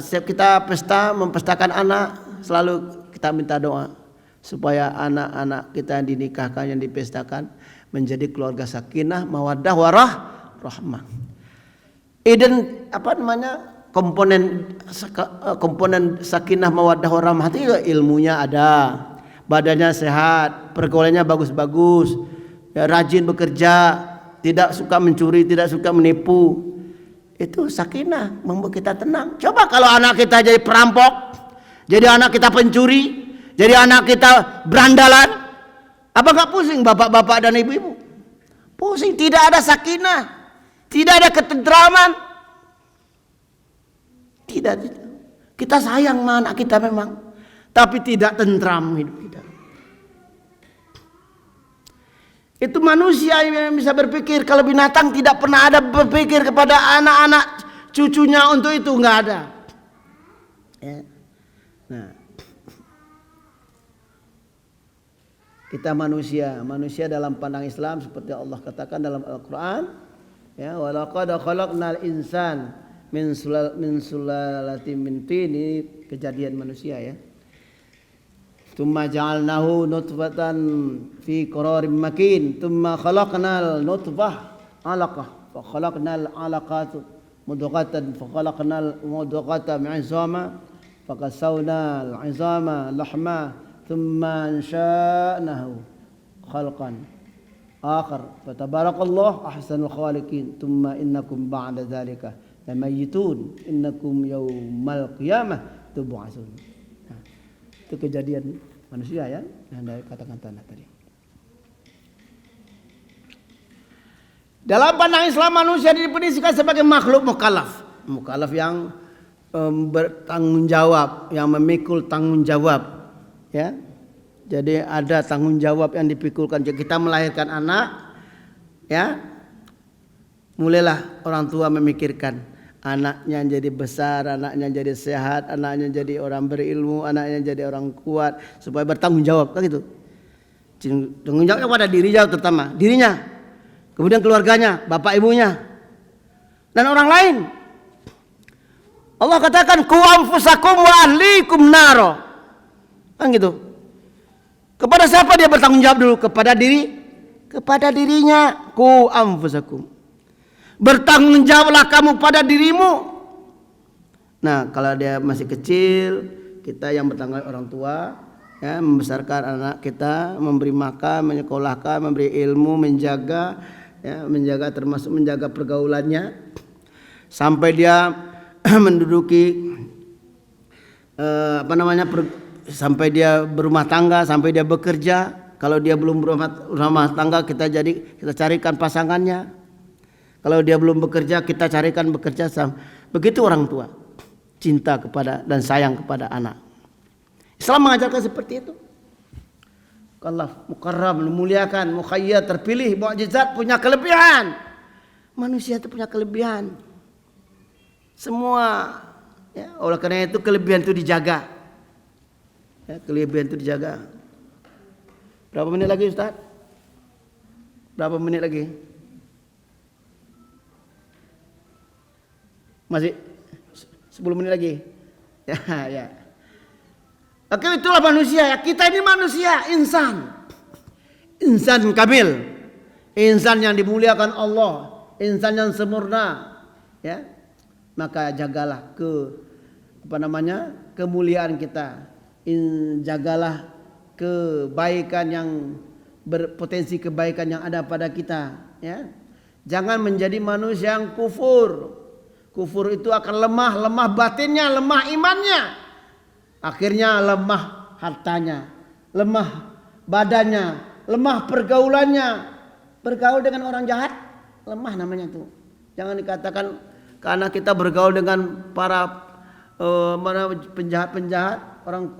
pesta mempestakan anak, selalu kita minta doa supaya anak-anak kita yang dinikahkan, yang dipestakan menjadi keluarga sakinah, mawaddah, warahmah. Komponen sakinah, mawaddah, warahmah itu ilmunya ada, badannya sehat, pergaulannya bagus-bagus, ya, rajin bekerja, tidak suka mencuri, tidak suka menipu. Itu sakinah, membuat kita tenang. Coba kalau anak kita jadi perampok, jadi anak kita pencuri, jadi anak kita berandalan, apa nggak pusing bapak-bapak dan ibu-ibu? Pusing, tidak ada sakinah, tidak ada ketentraman. Tidak. Kita sayang sama anak kita memang, tapi tidak tentram hidup kita. Itu manusia yang bisa berpikir. Kalau binatang tidak pernah ada berpikir kepada anak-anak cucunya untuk itu, nggak ada. Ya. Nah, kita manusia dalam pandang Islam seperti Allah katakan dalam Al-Quran, ya, walaqad khalaqnal insan min sulalatin min tin, ini kejadian manusia ya. Tsumma ja'alnahu nutfatan fi qararin makin, tsumma khalaqnal nutfah 'alaqah, fa khalaqnal 'alaqata mudghatan, fa khalaqnal mudghata 'izama, fa qasawnal 'izama lahma, tsumma ansha'nahu khalqan akhar, fa tabarakallahu ahsanul khaliqin, tsumma innakum ba'da dzalika lamayitun, innakum yaumal qiyamah tub'atsun. Itu kejadian manusia ya, yang dari kata-kata tadi. Dalam pandang Islam, manusia didefinisikan sebagai makhluk mukallaf yang bertanggung jawab, yang memikul tanggung jawab, ya. Jadi ada tanggung jawab yang dipikulkan. Jadi kita melahirkan anak, ya, mulailah orang tua memikirkan anaknya jadi besar, anaknya jadi sehat, anaknya jadi orang berilmu, anaknya jadi orang kuat, supaya bertanggung jawab, kan gitu. Tanggung jawab kepada dirinya, terutama dirinya, kemudian keluarganya, bapak ibunya, dan orang lain. Allah katakan qu anfusakum wa ahlikum naro, kan gitu. Kepada siapa dia bertanggung jawab dulu? Kepada dirinya. Qu anfusakum, bertanggung jawablah kamu pada dirimu. Nah, kalau dia masih kecil, kita yang bertanggung jawab orang tua, ya, membesarkan anak kita, memberi makan, menyekolahkan, memberi ilmu, menjaga, ya, termasuk menjaga pergaulannya sampai dia menduduki sampai dia berumah tangga, sampai dia bekerja. Kalau dia belum berumah tangga, kita carikan pasangannya. Kalau dia belum bekerja, kita carikan bekerja. Begitu orang tua cinta kepada dan sayang kepada anak. Islam mengajarkan seperti itu. Mukallaf, mukarram, memuliakan, mukhayyar, terpilih, mukjizat, punya kelebihan. Manusia itu punya kelebihan. Semua, ya, oleh karena itu kelebihan itu dijaga. Ya, kelebihan itu dijaga. Berapa menit lagi Ustaz? Berapa menit lagi? Masih 10 menit lagi. Ya, ya. Oke, itulah manusia ya. Kita ini manusia, insan. Insan kamil. Insan yang dimuliakan Allah, insan yang sempurna. Ya. Maka jagalah kemuliaan kita. Jagalah kebaikan yang berpotensi kebaikan yang ada pada kita, ya. Jangan menjadi manusia yang kufur. Kufur itu akan lemah batinnya, lemah imannya. Akhirnya lemah hartanya, lemah badannya, lemah pergaulannya. Bergaul dengan orang jahat, lemah namanya tuh. Jangan dikatakan karena kita bergaul dengan para penjahat-penjahat, orang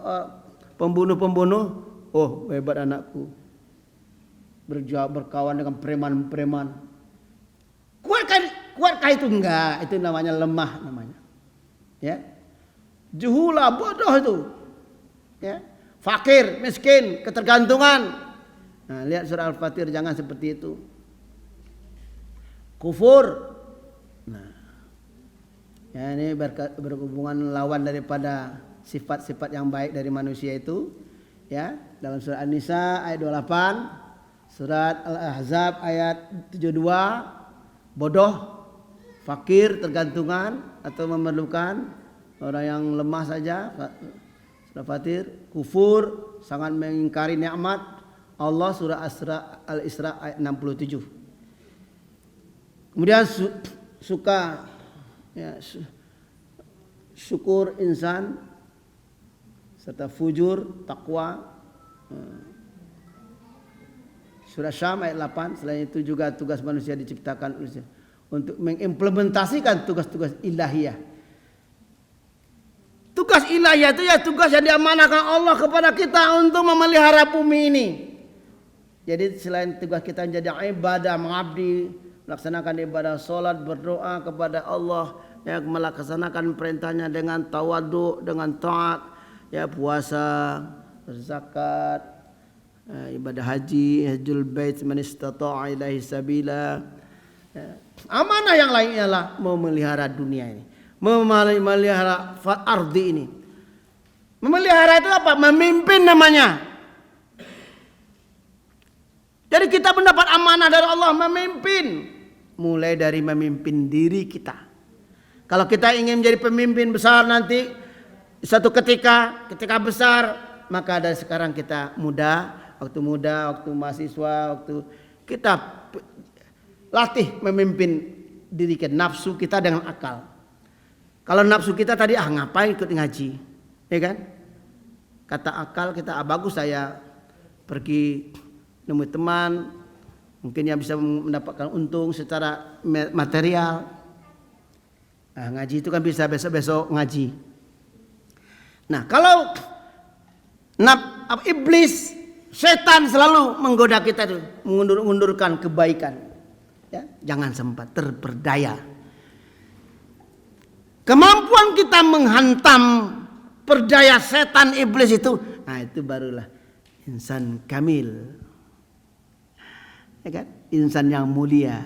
pembunuh-pembunuh, oh hebat anakku. Berkawan dengan preman-preman. Kuatkah itu? Enggak, itu namanya lemah namanya. Ya. Juhula, bodoh itu. Ya. Fakir, miskin, ketergantungan. Nah, lihat surah Al-Fatir, jangan seperti itu. Kufur. Nah. Ya, ini berhubungan lawan daripada sifat-sifat yang baik dari manusia itu. Ya, dalam surah An-Nisa ayat 28, surat Al-Ahzab ayat 72, bodoh, fakir, tergantungan atau memerlukan, orang yang lemah saja, surah Fatir, kufur, sangat mengingkari nikmat Allah, surah Al-Isra ayat 67. Kemudian suka, ya, syukur insan serta fujur, takwa. Surah Syam ayat 8. Selain itu juga tugas manusia diciptakan untuk mengimplementasikan tugas-tugas ilahiyah. Tugas ilahiyah itu ya tugas yang diamanahkan Allah kepada kita untuk memelihara bumi ini. Jadi selain tugas kita menjadi ibadah, mengabdi, melaksanakan ibadah salat, berdoa kepada Allah, ya, melaksanakan perintahnya dengan tawadhu, dengan taat, ya, puasa, zakat, ibadah haji, hajjul bait man istata'a ilaihi sabila. Ya. Amanah yang lainnya lah memelihara dunia ini, memelihara ardi ini. Memelihara itu apa? Memimpin namanya. Jadi kita mendapat amanah dari Allah memimpin. Mulai dari memimpin diri kita. Kalau kita ingin menjadi pemimpin besar nanti, suatu ketika besar, maka dari sekarang kita waktu mahasiswa, waktu kita latih memimpin diri kita, nafsu kita dengan akal. Kalau nafsu kita tadi ngapain ikut ngaji, ya kan? Kata akal kita bagus saya pergi nemu teman, mungkin yang bisa mendapatkan untung secara material. Nah, ngaji itu kan bisa besok-besok ngaji. Nah, kalau iblis, setan selalu menggoda kita tuh, mengundurkan kebaikan. Ya, jangan sempat terperdaya. Kemampuan kita menghantam perdaya setan iblis itu, nah itu barulah insan kamil. Ya kan? Insan yang mulia.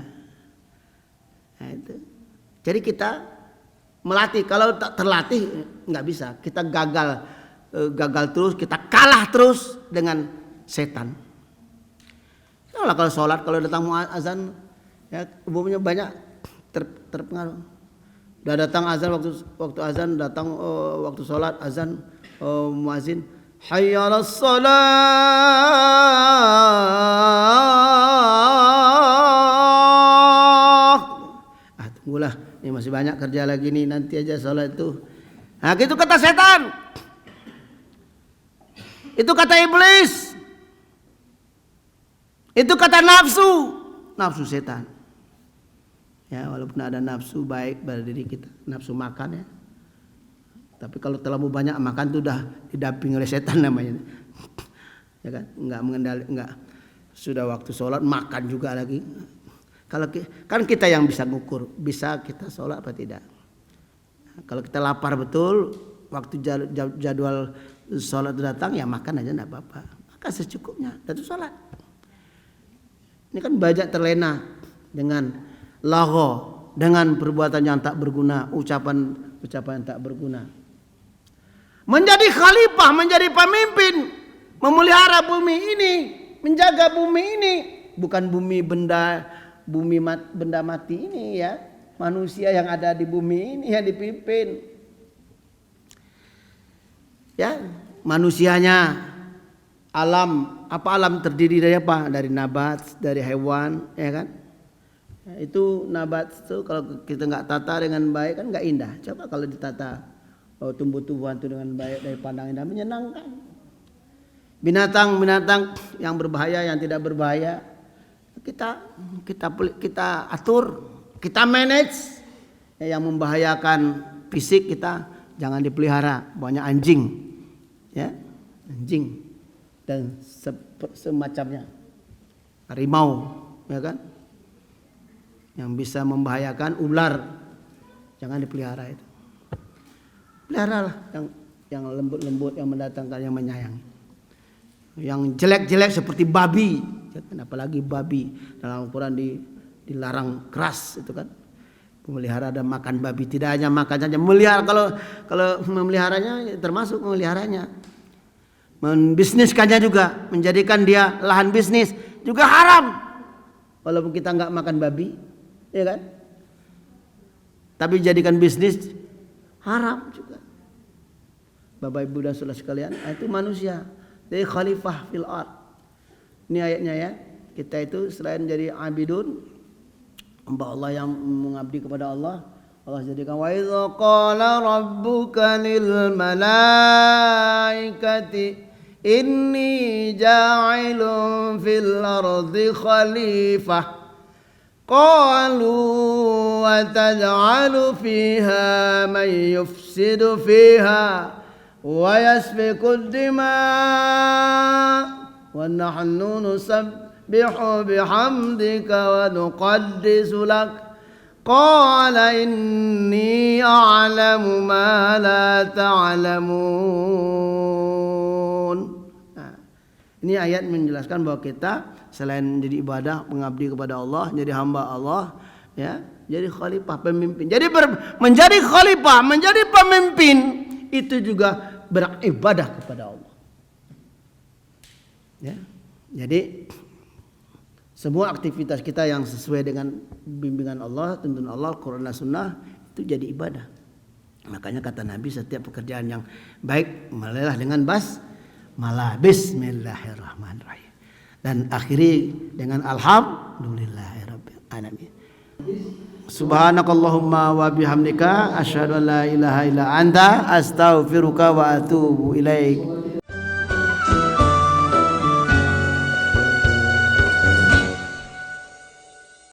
Nah, itu. Jadi kita melatih, kalau tak terlatih nggak bisa. Kita gagal terus, kita kalah terus dengan setan. Kalau sholat, kalau datang azan, ya umumnya banyak terpengaruh. Udah datang azan, waktu azan datang, waktu sholat azan, muazin, hayya 'alas shalah. Tunggulah, ini masih banyak kerja lagi nih, nanti aja sholat itu. Nah, gitu kata setan. Itu kata iblis. Itu kata nafsu setan. Ya, walaupun ada nafsu baik pada diri kita, nafsu makan ya. Tapi kalau terlalu banyak makan itu udah didampingi oleh setan namanya. Ya kan? Enggak sudah waktu sholat makan juga lagi. Kan kita yang bisa ngukur, bisa kita sholat apa tidak. Kalau kita lapar betul, waktu jadwal sholat datang ya makan aja enggak apa-apa. Makan secukupnya, itu sholat. Ini kan banyak terlena dengan lagho, dengan perbuatan yang tak berguna, ucapan yang tak berguna. Menjadi khalifah, menjadi pemimpin, memelihara bumi ini, menjaga bumi ini, bukan benda mati ini ya, manusia yang ada di bumi ini yang dipimpin. Ya, manusianya, alam, apa alam terdiri dari apa? Dari nabat, dari hewan, ya kan? Itu nabat itu kalau kita nggak tata dengan baik kan nggak indah. Coba kalau ditata tumbuh-tumbuhan itu dengan baik dari pandang indah, menyenangkan. Binatang-binatang yang berbahaya, yang tidak berbahaya, kita atur, kita manage. Yang membahayakan fisik kita jangan dipelihara. Banyak anjing, ya, anjing dan semacamnya, harimau, ya kan, yang bisa membahayakan, ular, jangan dipelihara itu. Peliharalah yang lembut-lembut, yang mendatangkan, yang menyayangi. Yang jelek-jelek seperti babi, apalagi babi dalam Al-Quran dilarang keras itu kan. Memelihara dan makan babi, tidak hanya makan saja, memelihara. Kalau memeliharanya termasuk memeliharanya, membisniskannya juga, menjadikan dia lahan bisnis juga haram. Walaupun kita nggak makan babi, ya kan? Tapi jadikan bisnis haram juga. Bapak Ibu dan saudara sekalian, itu manusia. Jadi khalifah fil ard. Ini ayatnya ya. Kita itu selain jadi abidun, hamba Allah yang mengabdi kepada Allah, Allah jadikan wa idza qala rabbuka lil malaikati inni ja'ilun fil ardi khalifah qalu wa taj'alu fiha man yufsidu fiha wa yasfiku ad-dima' wa nahnu nusabbihu bihamdika wa nuqaddisu lak qala inni a'lamu ma la ta'lamun. Ini ayat menjelaskan bahwa kita selain jadi ibadah, mengabdi kepada Allah, jadi hamba Allah, ya, jadi khalifah, pemimpin. Jadi menjadi khalifah, menjadi pemimpin itu juga beribadah kepada Allah. Ya. Jadi semua aktivitas kita yang sesuai dengan bimbingan Allah, tuntunan Allah, Quran dan Sunnah itu jadi ibadah. Makanya kata Nabi, setiap pekerjaan yang baik mulailah dengan basmalah, bismillahirrahmanirrahim, dan akhiri dengan alhamdulillahirabbil alamin. Subhanakallahumma wa bihamdika asyhadu an la ilaha illa anta astaghfiruka wa atubu ilaik.